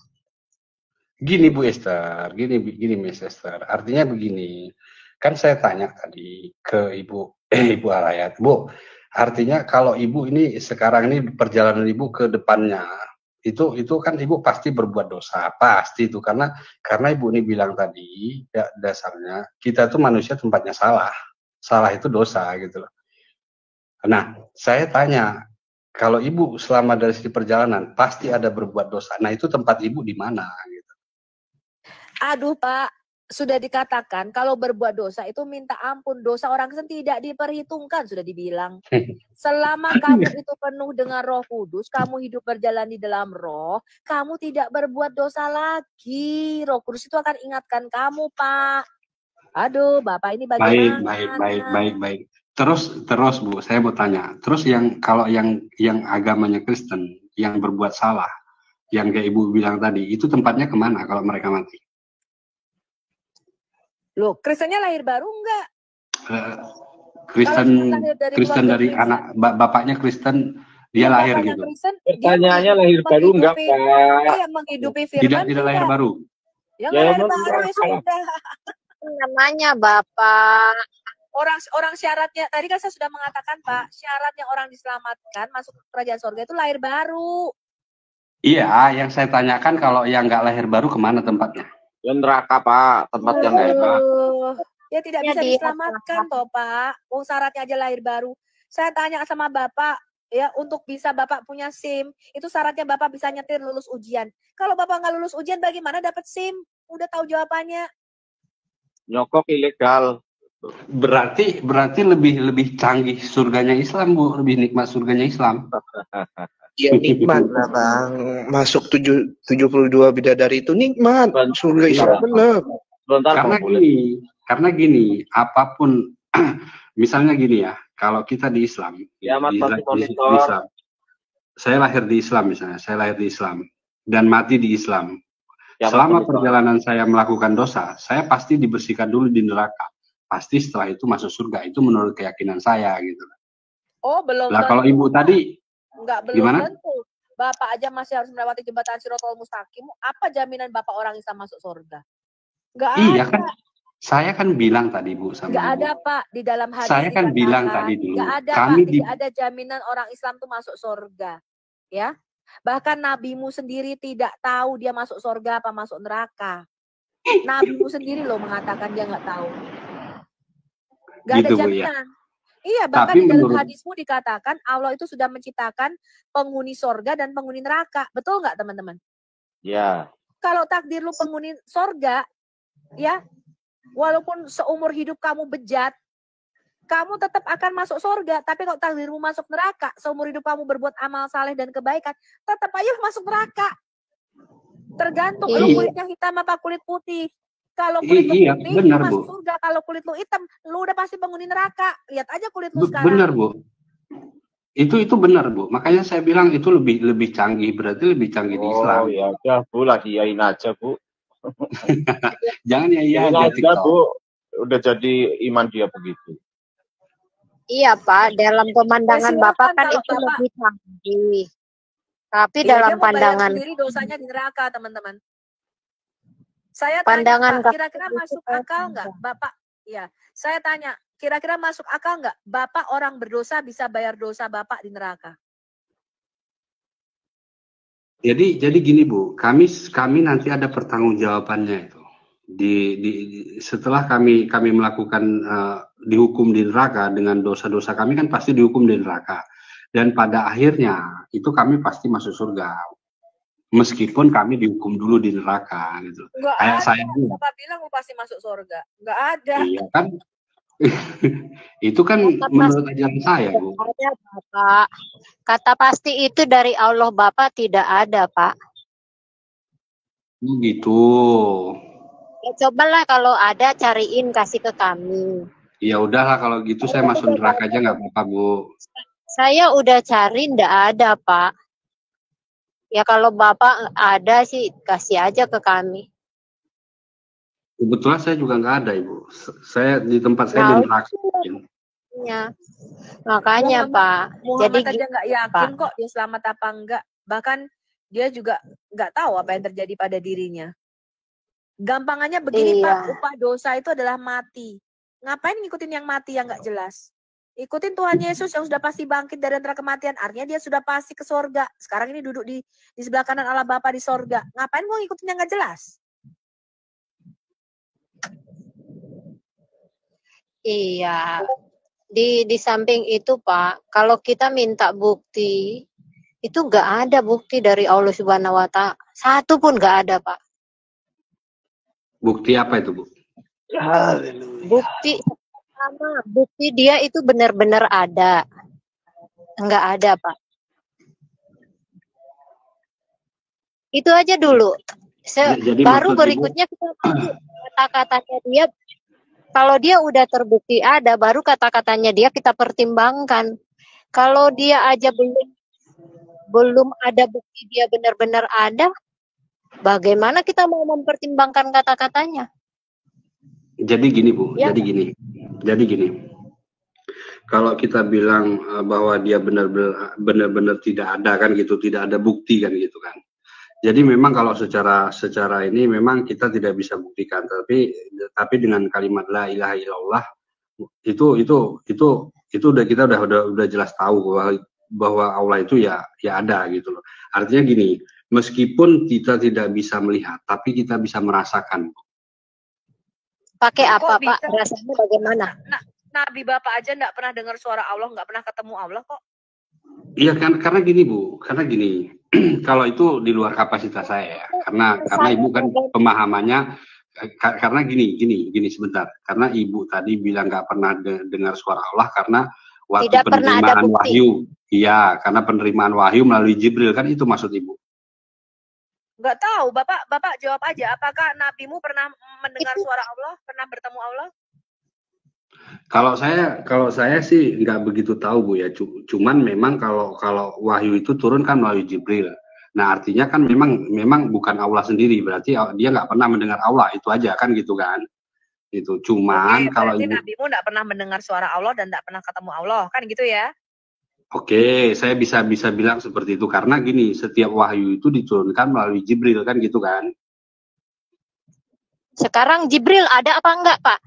Gini Bu Esther, gini Miss Esther. Artinya begini, kan saya tanya tadi ke Ibu Arayat, Bu. Artinya kalau Ibu ini sekarang ini perjalanan Ibu ke depannya, itu kan Ibu pasti berbuat dosa, pasti itu karena Ibu ini bilang tadi dasarnya kita tuh manusia tempatnya salah itu dosa gitu loh. Nah, saya tanya, kalau Ibu selama dari sisi perjalanan pasti ada berbuat dosa. Nah, itu tempat Ibu di mana? Gitu. Aduh Pak, sudah dikatakan kalau berbuat dosa itu minta ampun. Dosa orang Kristen tidak diperhitungkan, sudah dibilang. Selama kamu itu penuh dengan Roh Kudus, kamu hidup berjalan di dalam Roh, kamu tidak berbuat dosa lagi. Roh Kudus itu akan ingatkan kamu, Pak. Aduh, Bapak ini bagaimana? Baik. Terus Bu, saya mau tanya. Terus kalau yang agamanya Kristen, yang berbuat salah, yang kayak Ibu bilang tadi, itu tempatnya kemana kalau mereka mati? Loh, Kristennya lahir baru enggak? Kristen dari anak bapaknya Kristen, dia lahir gitu. Pertanyaannya lahir baru enggak, Pak? Iya, menghidupi firman. Tidak lahir baru. Yang lahir baru ya sudah. Namanya Bapak. Orang syaratnya, tadi kan saya sudah mengatakan, Pak, syaratnya orang diselamatkan masuk ke kerajaan surga itu lahir baru. Iya, yang saya tanyakan kalau yang nggak lahir baru kemana tempatnya? Ya neraka, Pak, tempat yang nggak enak. Ya tidak bisa diselamatkan toh, Pak. Syaratnya aja lahir baru. Saya tanya sama Bapak, ya untuk bisa Bapak punya SIM, itu syaratnya Bapak bisa nyetir lulus ujian. Kalau Bapak nggak lulus ujian, bagaimana dapat SIM? Udah tahu jawabannya. Nyokok ilegal. Berarti lebih canggih surganya Islam, Bu, lebih nikmat surganya Islam. Ya nikmat lah Bang. Masuk 72 bidadari itu nikmat. Surga Islam benar. Karena gini, apapun misalnya gini ya, kalau kita di Islam, Islam, saya lahir di Islam misalnya, saya lahir di Islam dan mati di Islam. Selama perjalanan saya melakukan dosa, saya pasti dibersihkan dulu di neraka. Pasti setelah itu masuk surga. Itu menurut keyakinan saya gitu. Oh, belum. Lah kalau Ibu tadi belum gimana? Tentu. Bapak aja masih harus melewati jembatan Shirathul Mustaqim. Apa jaminan Bapak orang Islam masuk surga? Enggak ada. Iya kan. Saya kan bilang tadi Bu sama Enggak ada, Pak, di dalam hadis. Saya kan bilang tadi dulu. Enggak ada, Pak, tidak ada jaminan orang Islam tuh masuk surga. Ya. Bahkan nabimu sendiri tidak tahu dia masuk surga apa masuk neraka. Nabimu sendiri loh mengatakan dia enggak tahu. Enggak ada jaminan. Ya? Iya, bahkan di dalam hadismu dikatakan Allah itu sudah menciptakan penghuni sorga dan penghuni neraka. Betul nggak, teman-teman? Ya. Kalau takdir lu penghuni sorga, ya, walaupun seumur hidup kamu bejat, kamu tetap akan masuk sorga. Tapi kalau takdirmu masuk neraka, seumur hidup kamu berbuat amal saleh dan kebaikan, tetap aja masuk neraka. Tergantung lu kulitnya hitam apa kulit putih. Kalau kulit lu putih, benar, masuk Bu. surga. Kalau kulit lu hitam, lu udah pasti penghuni neraka. Lihat aja kulit lu sekarang. Benar, Bu. Itu benar, Bu. Makanya saya bilang itu lebih canggih, berarti lebih canggih di Islam. Oh, ya udah, Bu, lagi yain aja, Bu. Jangan ya aja, Bu. Udah jadi iman dia begitu. Iya, Pak. Dalam pemandangan Bapak kan itu lebih canggih. Tapi dalam pandangan sendiri dosanya di neraka, teman-teman. Saya pandangan tanya, kira-kira masuk akal nggak, Bapak? Ya, saya tanya, kira-kira masuk akal nggak, Bapak orang berdosa bisa bayar dosa Bapak di neraka? Jadi gini Bu, kami nanti ada pertanggungjawabannya itu. Setelah kami melakukan dihukum di neraka dengan dosa-dosa kami kan pasti dihukum di neraka. Dan pada akhirnya itu kami pasti masuk surga. Meskipun kami dihukum dulu di neraka gitu. Nggak kayak ada, saya Bapak bilang lu pasti masuk surga. Nggak ada. Iya kan. Itu kan menurut ajaran saya, Bu. Ada, Bapak. Kata pasti itu dari Allah Bapak tidak ada, Pak. Begitu. Ya, cobalah kalau ada cariin kasih ke kami. Ya udahlah kalau gitu saya masuk neraka aja nggak apa-apa, Bu. Saya udah cari ndak ada, Pak. Ya kalau Bapak ada sih kasih aja ke kami. Kebetulan saya juga nggak ada, Ibu. Saya di tempat saya di neraka. Ya. Makanya, Pak. Muhammad Jadi aja nggak yakin kok dia selamat apa enggak. Bahkan dia juga nggak tahu apa yang terjadi pada dirinya. Gampangannya begini, Pak. Upah dosa itu adalah mati. Ngapain ngikutin yang mati yang nggak jelas? Ikutin Tuhan Yesus yang sudah pasti bangkit dari antara kematian. Artinya dia sudah pasti ke sorga. Sekarang ini duduk di sebelah kanan Allah Bapa di sorga. Ngapain gua ngikutin yang nggak jelas? Iya. Di samping itu, Pak, kalau kita minta bukti, itu nggak ada bukti dari Allah Subhanahu wa Ta'ala. Satu pun nggak ada, Pak. Bukti apa itu, Bu? Haleluya. Bukti dia itu benar-benar ada. Enggak ada, Pak. Itu aja dulu. Jadi Baru maksud Ibu, berikutnya kita tahu kata-katanya dia. Kalau dia udah terbukti ada, baru kata-katanya dia kita pertimbangkan. Kalau dia aja belum ada bukti dia benar-benar ada, bagaimana kita mau mempertimbangkan kata-katanya? jadi gini Bu, Ya. jadi gini. Kalau kita bilang bahwa dia benar-benar tidak ada kan gitu, tidak ada bukti kan gitu kan. Jadi memang kalau secara ini memang kita tidak bisa buktikan, tapi dengan kalimat la ilaha illallah itu udah kita udah jelas tahu bahwa Allah itu ya ada gitu loh. Artinya gini, meskipun kita tidak bisa melihat, tapi kita bisa merasakan. Pakai apa, Kok bisa? Pak? Rasanya bagaimana? Nabi Bapak aja nggak pernah dengar suara Allah, nggak pernah ketemu Allah kok. Iya kan, karena gini Bu, kalau itu di luar kapasitas saya ya, karena Ibu kan pemahamannya, karena gini sebentar, karena Ibu tadi bilang nggak pernah dengar suara Allah karena waktu Tidak pernah ada penerimaan bukti. wahyu, iya, karena penerimaan wahyu melalui Jibril kan itu maksud Ibu. Nggak tahu, Bapak jawab aja. Apakah nabimu pernah mendengar suara Allah, pernah bertemu Allah? Kalau saya sih nggak begitu tahu Bu ya, cuman memang kalau wahyu itu turun kan melalui Jibril. Nah artinya kan memang bukan Allah sendiri, berarti dia nggak pernah mendengar Allah, itu aja kan gitu kan. Itu cuman kalau berarti nabimu nggak pernah mendengar suara Allah dan nggak pernah ketemu Allah, kan gitu ya? Oke, saya bisa bilang seperti itu karena gini, setiap wahyu itu diturunkan melalui Jibril kan gitu kan. Sekarang Jibril ada apa enggak, Pak?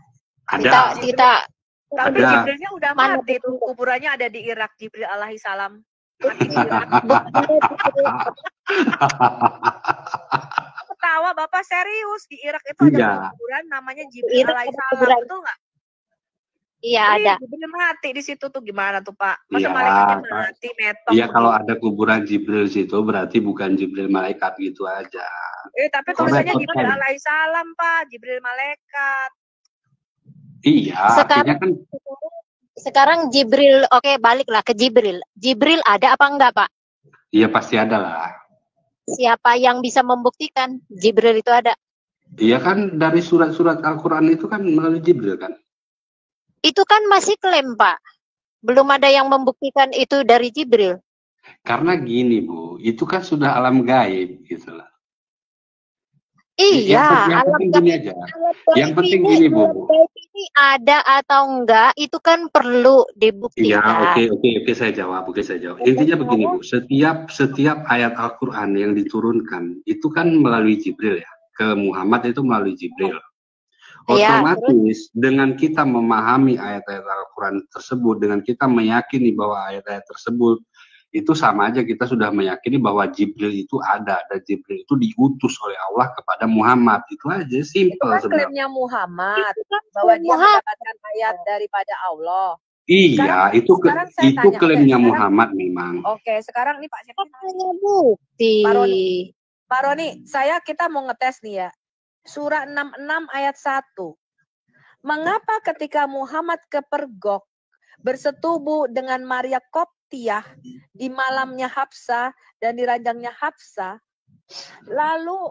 Ada. Tapi Ada. Jibrilnya udah mati tuh, kuburannya ada di Irak, Jibril alaihissalam. Mati di Irak. Ketawa Bapak, serius, di Irak itu ada kuburan namanya Jibril alaihissalam, betul nggak? Iya, ada. Jibril mati di situ tuh, gimana tuh Pak? Masa Iya, malaikatnya mati, metok? Iya, kalau ada kuburan Jibril situ berarti bukan Jibril malaikat gitu aja. Tapi tulisannya Jibril alaihissalam Pak, Jibril malaikat. Iya, artinya kan sekarang Jibril, oke, baliklah ke Jibril. Jibril ada apa enggak, Pak? iya pasti ada lah. Siapa yang bisa membuktikan Jibril itu ada? Iya kan dari surat-surat Al-Quran itu kan melalui Jibril kan. Itu kan masih klaim, Pak. Belum ada yang membuktikan itu dari Jibril. Karena gini Bu, itu kan sudah alam gaib gitu lah. Iya, yang penting gini aja. Yang penting gini Bu. Ini ada atau enggak, itu kan perlu dibuktikan. Iya, oke, saya jawab. Intinya begini Bu, setiap ayat Al-Quran yang diturunkan itu kan melalui Jibril ya. Ke Muhammad itu melalui Jibril. Otomatis dengan kita memahami ayat-ayat Al-Quran tersebut, dengan kita meyakini bahwa ayat-ayat tersebut itu sama aja kita sudah meyakini bahwa Jibril itu ada dan Jibril itu diutus oleh Allah kepada Muhammad. Itu aja, simple sebenarnya. Itu kan klaimnya Muhammad bahwa dia mendapatkan ayat daripada Allah. Iya, itu klaimnya Muhammad memang. Oke, sekarang nih Pak siapa? Bukti. Pak Roni, kita mau ngetes nih ya. Surah 66 ayat 1. Mengapa ketika Muhammad kepergok bersetubuh dengan Maria Koptiah di malamnya Hafsah dan di ranjangnya Hafsah, lalu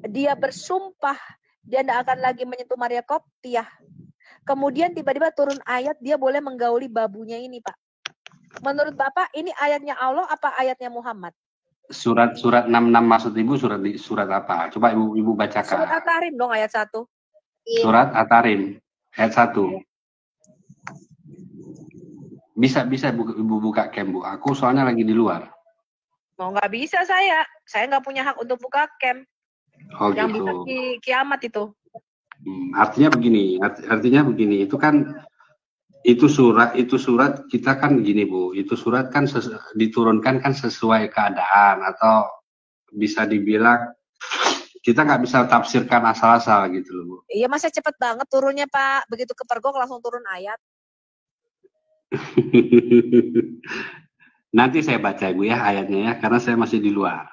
dia bersumpah dia tidak akan lagi menyentuh Maria Koptiah. Kemudian tiba-tiba turun ayat dia boleh menggauli babunya ini, Pak. Menurut Bapak ini ayatnya Allah apa ayatnya Muhammad? Surat 66 maksud Ibu surat apa? Coba Ibu bacakan. Surat At-Tahrim dong ayat 1. Surat At-Tahrim ayat 1. Bisa Ibu buka cam Bu. Aku soalnya lagi di luar. Mau nggak bisa saya nggak punya hak untuk buka cam. Oh yang gitu. Bisa di kiamat itu. Artinya begini, itu kan itu surat kita kan gini Bu, itu surat kan diturunkan kan sesuai keadaan atau bisa dibilang kita nggak bisa tafsirkan asal-asal gitu loh Bu. Iya masa cepet banget turunnya Pak, begitu kepergok langsung turun ayat. Nanti saya baca Ibu ya ayatnya ya, karena saya masih di luar.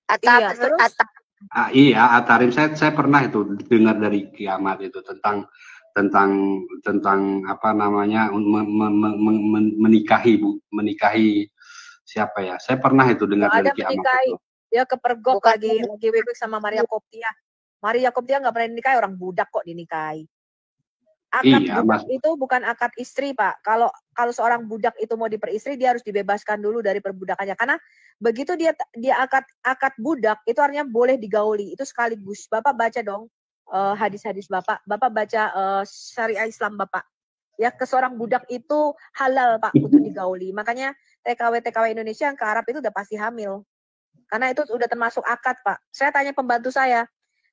Iya, terus Iya, Atarim, saya pernah itu dengar dari Kiamat itu tentang apa namanya menikahi siapa ya? Saya pernah itu dengar Nggak dari ada Kiamat menikahi. itu. Dia kepergok Bukan lagi wik sama Maria Koptia. Maria Koptia nggak pernah dinikahi, orang budak kok dinikahi. Akad Iya, budak Mas. itu bukan akad istri, Pak. Kalau seorang budak itu mau diperistri, dia harus dibebaskan dulu dari perbudakannya. Karena begitu dia akad budak, itu artinya boleh digauli. Itu sekaligus. Bapak baca dong hadis-hadis Bapak. Bapak baca syariah Islam Bapak. Ya, ke seorang budak itu halal, Pak, untuk digauli. Makanya TKW Indonesia yang ke Arab itu udah pasti hamil. Karena itu udah termasuk akad, Pak. Saya tanya pembantu saya,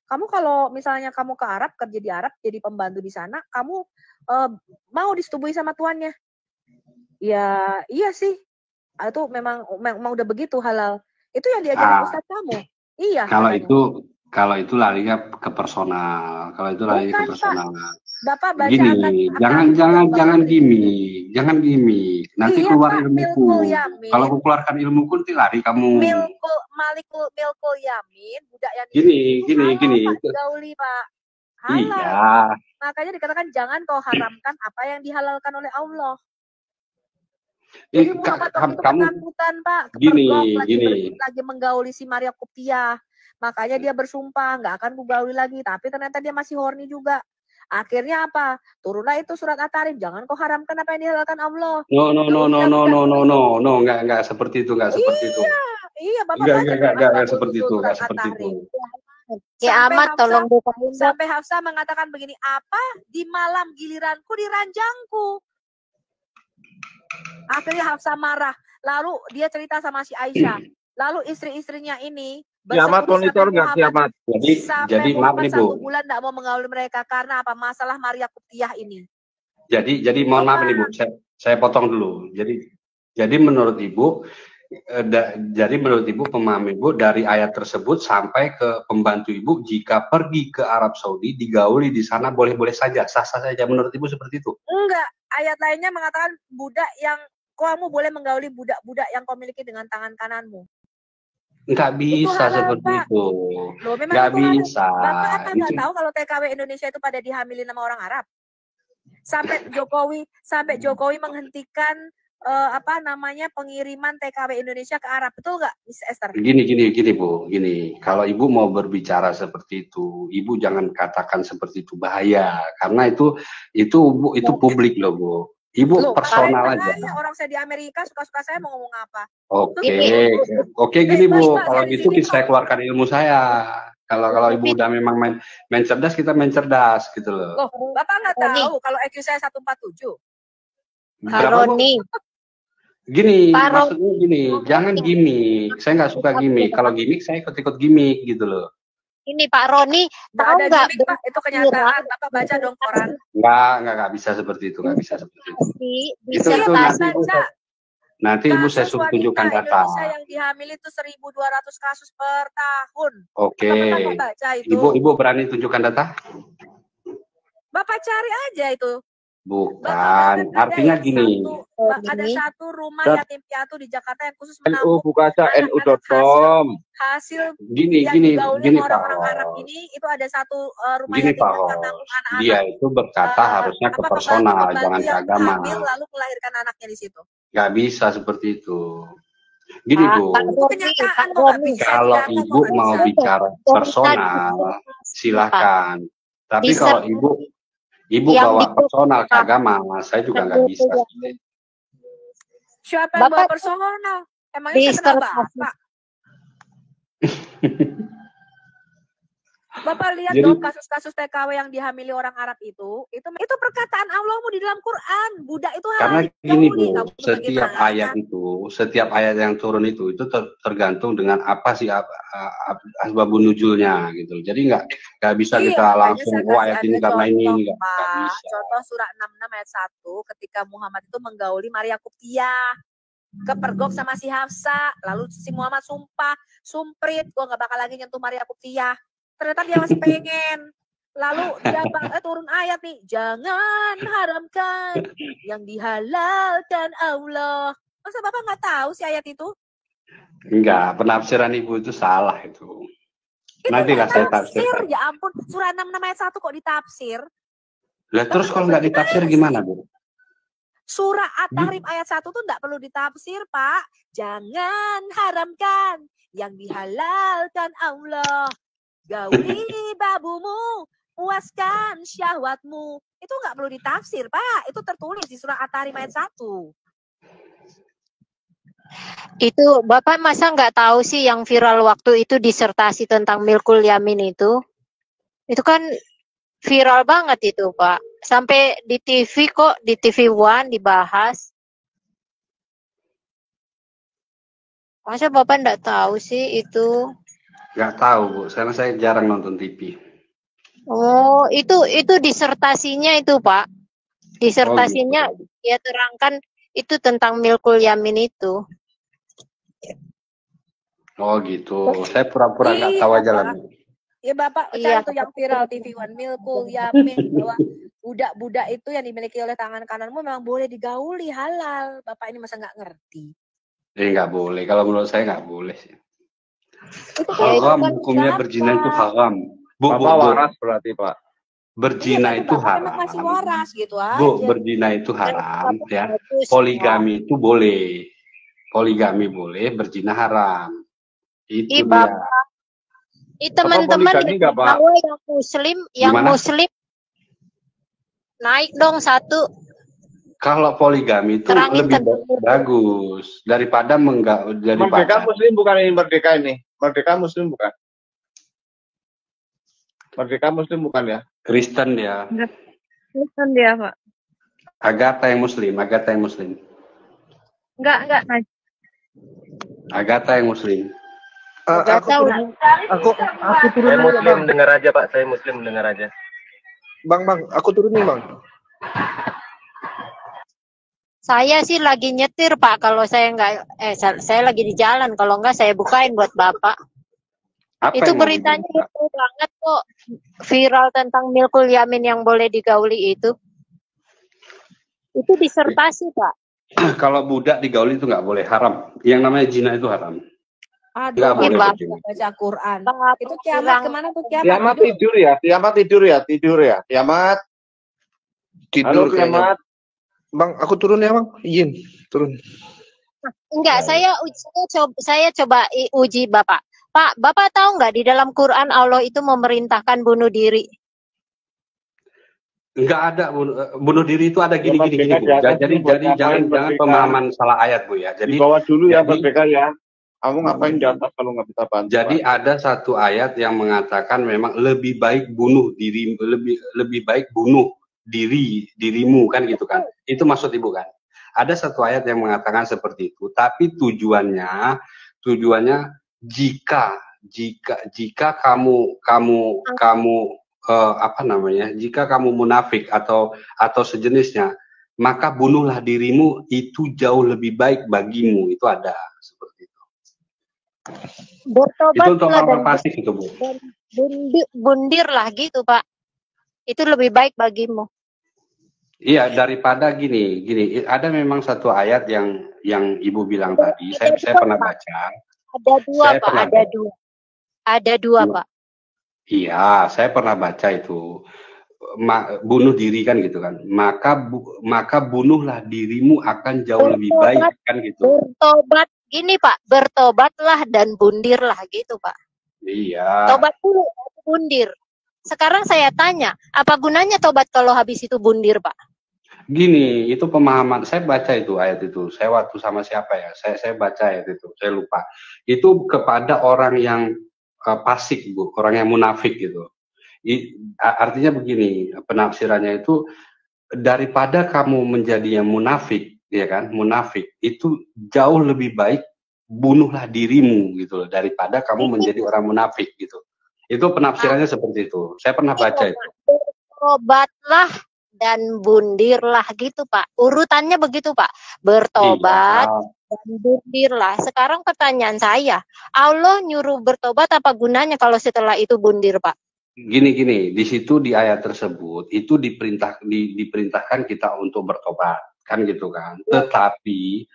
kamu kalau misalnya kamu ke Arab, kerja di Arab, jadi pembantu di sana, kamu mau disetubui sama tuannya? Ya, iya sih. Itu memang udah begitu halal. Itu yang diajarin Ustadz kamu. Iya. Kalau itu larinya ke personal. Kalau itu larinya ke personal. Bapak baca gini, jangan gimmick. Nanti iya, keluar Pak, ilmuku. Kalau aku keluarkan ilmuku nanti lari kamu. Milkul yamin, budak yang gini. Pak, digauli, Pak. Halal. Iya. Makanya dikatakan jangan kau haramkan apa yang dihalalkan oleh Allah. Jadi Muhammad waktu itu ketakutan, Pak. Gini. Lagi menggauli si Maria Koptia. Makanya dia bersumpah nggak akan kugauli lagi. Tapi ternyata dia masih horny juga. Akhirnya apa? Turunlah itu surat At-Tarim. Jangan kau haramkan apa yang dihalalkan Allah. No, enggak seperti itu, Iya, Bapak enggak seperti itu. Kiamat tolong bukain. Sampai Hafsah mengatakan begini, apa di malam giliranku diranjangku. Akhirnya Hafsah marah. Lalu dia cerita sama si Aisyah. Lalu istri-istrinya ini Kiamat monitor nggak Kiamat? Jadi maaf nih Bu. 1 bulan nggak mau menggauli mereka karena apa? Masalah Maria Koptiah ini. Jadi mohon maaf nih Bu, saya potong dulu. Jadi menurut Ibu, pemahaman Ibu dari ayat tersebut sampai ke pembantu Ibu, jika pergi ke Arab Saudi digauli di sana boleh-boleh saja, sah-sah saja. Menurut Ibu seperti itu? Enggak. Ayat lainnya mengatakan budak yang kamu boleh menggauli budak-budak yang kau miliki dengan tangan kananmu. Nggak bisa seperti itu. Nggak bisa. Bapak apa nggak tahu kalau TKW Indonesia itu pada dihamilin sama orang Arab? Sampai Jokowi menghentikan pengiriman TKW Indonesia ke Arab, betul nggak, Miss Esther? Gini Bu, kalau Ibu mau berbicara seperti itu, Ibu jangan katakan seperti itu, bahaya. Karena itu publik loh Bu. Ibu personal aja. Orang saya di Amerika suka-suka saya mau ngomong apa? Oke, gini Bu. Kalau gitu saya keluarkan ilmu saya. Kalau Ibu udah memang main cerdas, kita main cerdas gitu loh. Loh, Bapak nggak tahu kalau IQ saya 147. Roni. Maksudnya gini, jangan gimmick. Saya nggak suka gimmick. Kalau gimmick saya ikut-ikut gimmick gitu loh. Ini Pak Roni, tahu nggak? Itu kenyataan. Bapak baca dong koran. Nggak bisa seperti itu, Itu nanti Ibu saya suruh tunjukkan data. Indonesia yang dihamili itu 1.200 kasus per tahun. Oke. Ibu berani tunjukkan data? Bapak cari aja itu. Bukan, artinya gini. Ada satu rumah yatim piatu di Jakarta yang khusus menampung bukaca.nu.com. Hasil gini orang-orang Arab ini itu ada satu rumah yatim piatu menampung anak-anak. Dia itu berkata harusnya ke personal, jangan ke agama. Lalu melahirkan anaknya di situ. Gak bisa seperti itu. Gini Bu, kalau Ibu mau bicara personal, silakan. Tapi kalau Ibu bawa personal ke agama, saya juga nggak bisa. Siapa yang bawa personal? Emangnya saya kenal Bapak? Bapak lihat dong kasus-kasus TKW yang dihamili orang Arab itu perkataan Allahmu di dalam Quran. Budak itu karena gini Bu, setiap ayat yang turun itu tergantung dengan apa sih asbabun nuzulnya gitu. Jadi nggak bisa kita langsung ayat ini karena ini nggak bisa. Contoh surah 66 ayat 1 ketika Muhammad itu menggauli Maria Koptiah, kepergok sama si Hafsah, lalu si Muhammad sumprit, gua nggak bakal lagi nyentuh Maria Koptiah. Ternyata dia masih pengen. Lalu dia turun ayat nih, jangan haramkan yang dihalalkan Allah. Masa Bapak nggak tahu sih ayat itu? Enggak, penafsiran Ibu itu salah itu. Itu Nantilah nggak saya tafsir, tafsirkan. ya ampun. Surah 66 ayat 1 kok ditafsir? Lah terus kalau nggak ditafsir gimana, Bu? Surah At-Tahrim ayat 1 tuh nggak perlu ditafsir, Pak. Jangan haramkan yang dihalalkan Allah. Gauli babumu, puaskan syahwatmu. Itu nggak perlu ditafsir, Pak. Itu tertulis di surah At-Tahrim ayat 1. Itu Bapak masa nggak tahu sih yang viral waktu itu disertasi tentang milkul yamin itu? Itu kan viral banget itu, Pak. Sampai di TV kok, di TV One dibahas. Masa Bapak nggak tahu sih itu? Nggak tahu, Bu. Karena saya jarang nonton TV. Oh, itu disertasinya itu, Pak. Disertasinya dia terangkan itu tentang milkul yamin itu. Oh gitu. Saya pura-pura nggak tahu aja lah, Bu. Ya Bapak cari Iya. tuh yang viral TV One, milkul yamin, bahwa budak-budak itu yang dimiliki oleh tangan kananmu memang boleh digauli, halal. Bapak ini masa nggak ngerti? Nggak boleh. Kalau menurut saya nggak boleh sih. Itu Haram, kan hukumnya siapa? berzina itu haram. Bu, Bapak waras berarti, Pak. Berzina Iya, itu Bapak memang masih haram. waras gitu aja. Bu, berzina itu haram, ya. Bagus, Poligami itu boleh. Poligami boleh, berzina haram. Itu Ih, dia. Bapak. Teman-teman poligami nggak, Pak? tahu yang Gimana? muslim naik dong satu. Kalau poligami itu Terangin lebih tentang bagus daripada Merdeka daripada Muslim bukan ini, Merdeka ini. Merdeka Muslim bukan. Merdeka Muslim bukan ya? Kristen ya. Kristen dia, Pak. Agatha yang muslim. Enggak. Agatha yang muslim. Aku turun Saya dulu ya, muslim Bang. dengar aja, Pak. Saya muslim dengar aja. Bang, aku turun nih, Bang. Saya sih lagi nyetir, Pak. Kalau saya nggak, saya lagi di jalan. Kalau nggak, saya bukain buat Bapak. Apa Itu yang mau beritanya dibuka? itu banget kok. Viral tentang milkul yamin yang boleh digauli itu. Itu disertasi, Pak. Kalau budak digauli itu nggak boleh, haram. Yang namanya zina itu haram. Aduh, Nggak boleh Bapak berzina. baca Quran. Bapak Itu kiamat bilang, kemana tuh kiamat? Kiamat tidur ya, kiamat tidur ya, tidur ya. Kiamat. Tidur Halo, kayaknya. kiamat. Bang, aku turun ya, Bang. Izin, turun. enggak, saya coba uji Bapak. Pak, Bapak tahu nggak di dalam Quran Allah itu memerintahkan bunuh diri? Nggak ada bunuh diri itu ada gini Bu. Merdeka Jadi jangan pemahaman salah ayat Bu ya. Jadi Di bawah dulu ya, jadi- Merdeka ya. Kamu ngapain di atas kalau nggak bisa bantu? Jadi ada satu ayat yang mengatakan memang lebih baik bunuh diri, lebih baik bunuh dirimu kan gitu kan. Itu maksud Ibu kan. Ada satu ayat yang mengatakan seperti itu, tapi tujuannya jika kamu jika kamu munafik atau sejenisnya, maka bunuhlah dirimu, itu jauh lebih baik bagimu. Itu ada seperti itu. Bertobat Itu untuk orang fasik itu Bu. bundir lah gitu, Pak. Itu lebih baik bagimu. Iya, daripada gini, ada memang satu ayat yang Ibu bilang tadi, saya pernah baca. Ada dua, Saya Pak. pernah Ada dua, Pak. Iya, saya pernah baca itu. Bunuh diri kan gitu kan. Maka bunuhlah dirimu akan jauh lebih baik kan gitu. Bertobat gini, Pak. Bertobatlah dan bundirlah gitu, Pak. Iya. Tobat dulu, baru bundir. Sekarang saya tanya, apa gunanya tobat kalau habis itu bundir, Pak? Gini, itu pemahaman. Saya baca itu ayat itu. Saya waktu sama siapa ya? Saya baca ayat itu. Saya lupa. Itu kepada orang yang fasik, Bu, orang yang munafik gitu. Artinya begini, penafsirannya itu daripada kamu menjadi yang munafik, ya kan? Munafik itu jauh lebih baik bunuhlah dirimu gitu loh, daripada kamu menjadi orang munafik gitu. Itu penafsirannya seperti itu. Saya pernah baca itu. Bertobatlah dan bundirlah gitu, Pak. Urutannya begitu, Pak. Bertobat dan bundirlah. Sekarang pertanyaan saya, Allah nyuruh bertobat, apa gunanya kalau setelah itu bundir, Pak? Gini, di situ di ayat tersebut itu diperintahkan kita untuk bertobat, kan gitu kan. Tetapi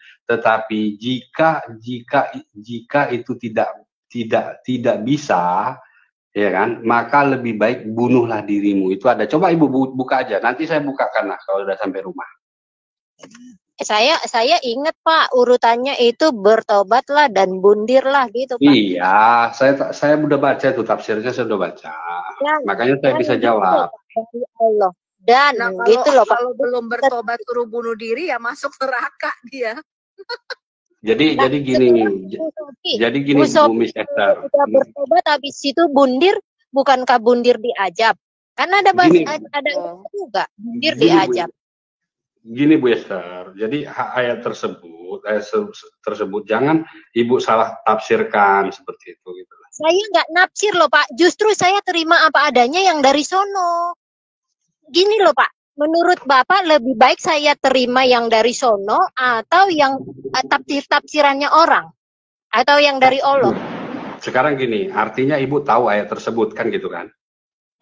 jika itu tidak bisa, ya kan? Maka lebih baik bunuhlah dirimu. Itu ada. Coba ibu buka aja. Nanti saya bukakan lah kalau udah sampai rumah. Saya ingat Pak, urutannya itu bertobatlah dan bundirlah gitu Pak. Iya, saya udah baca tuh tafsirnya, saya udah baca. Makanya saya bisa jawab. Dari Allah. Dan Nah, gitu loh Pak. kalau belum bertobat suruh bunuh diri ya masuk neraka dia. Jadi gini Bu Bu Miss Esther. Udah bertobat habis itu bundir, bukankah bundir diajab? Karena ada juga bundir diajab. Gini Bu Esther, jadi ayat tersebut jangan ibu salah tafsirkan seperti itu gitu. Saya nggak nafsir loh Pak, justru saya terima apa adanya yang dari sono. Gini loh Pak, menurut Bapak lebih baik saya terima yang dari sono atau yang tafsirannya orang atau yang dari Allah? Sekarang gini, artinya ibu tahu ayat tersebut kan gitu kan?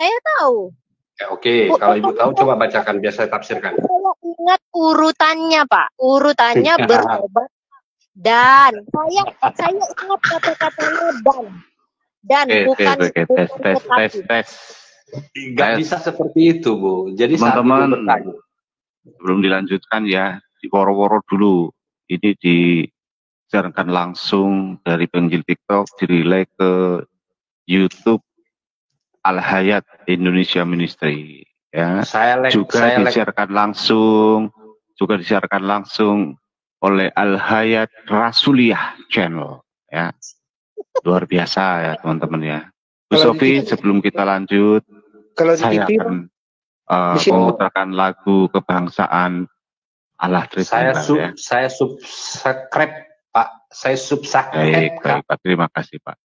Saya tahu. Ya, oke, kalau ibu tahu coba bacakan biar saya tafsirkan. Saya ingat urutannya Pak, urutannya bertobat dan saya ingat kata-katanya dan bukan tes. Nggak bisa seperti itu Bu. Jadi teman-teman sebelum dilanjutkan ya, di woro-woro dulu. Ini disiarkan langsung dari Penginjil TikTok, direlay ke YouTube Al-Hayat Indonesia Ministry ya. Juga disiarkan langsung oleh Al-Hayat Rasuliyah Channel ya. Luar biasa ya teman-teman ya. Bu Sofi, sebelum kita lanjut, saya akan memutarkan lagu kebangsaan Allah Tritunggal ya. Saya subscribe Pak. Saya subscribe. Baik Pak, terima kasih Pak.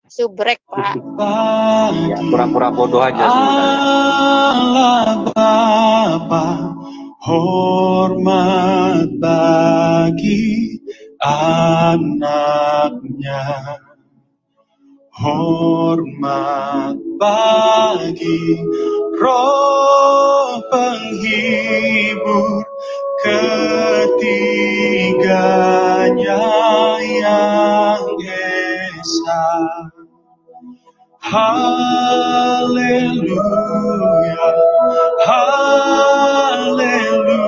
Subrek Pak. Ya, pura-pura bodoh aja Allah Bapa, hormat bagi anaknya, hormat bagi Roh penghibur ketiganya yang esa. Haleluya, haleluya,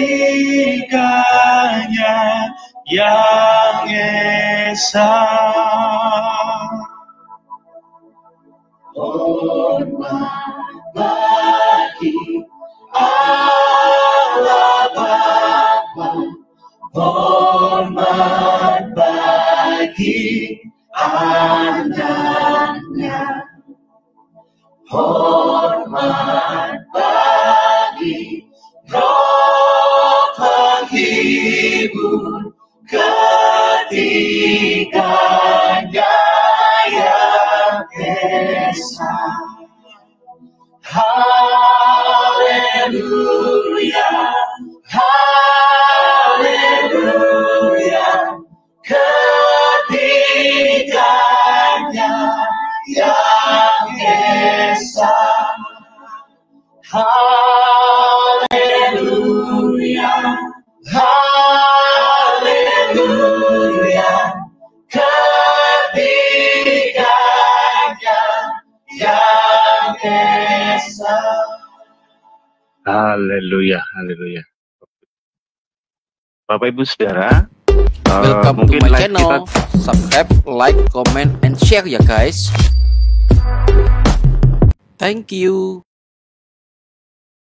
ketiganya yang esa. Hormat bagi Allah Bapa, hormat bagi anaknya, hormat bagi Roh penghibur ketiganya yang esa. Haleluya, haleluya, ketiganya yang esa. Haleluya, haleluya, ketiganya yang esa. Haleluya, haleluya. Bapak Ibu Saudara, welcome to my channel. Subscribe, like, comment, and share ya guys. Thank you.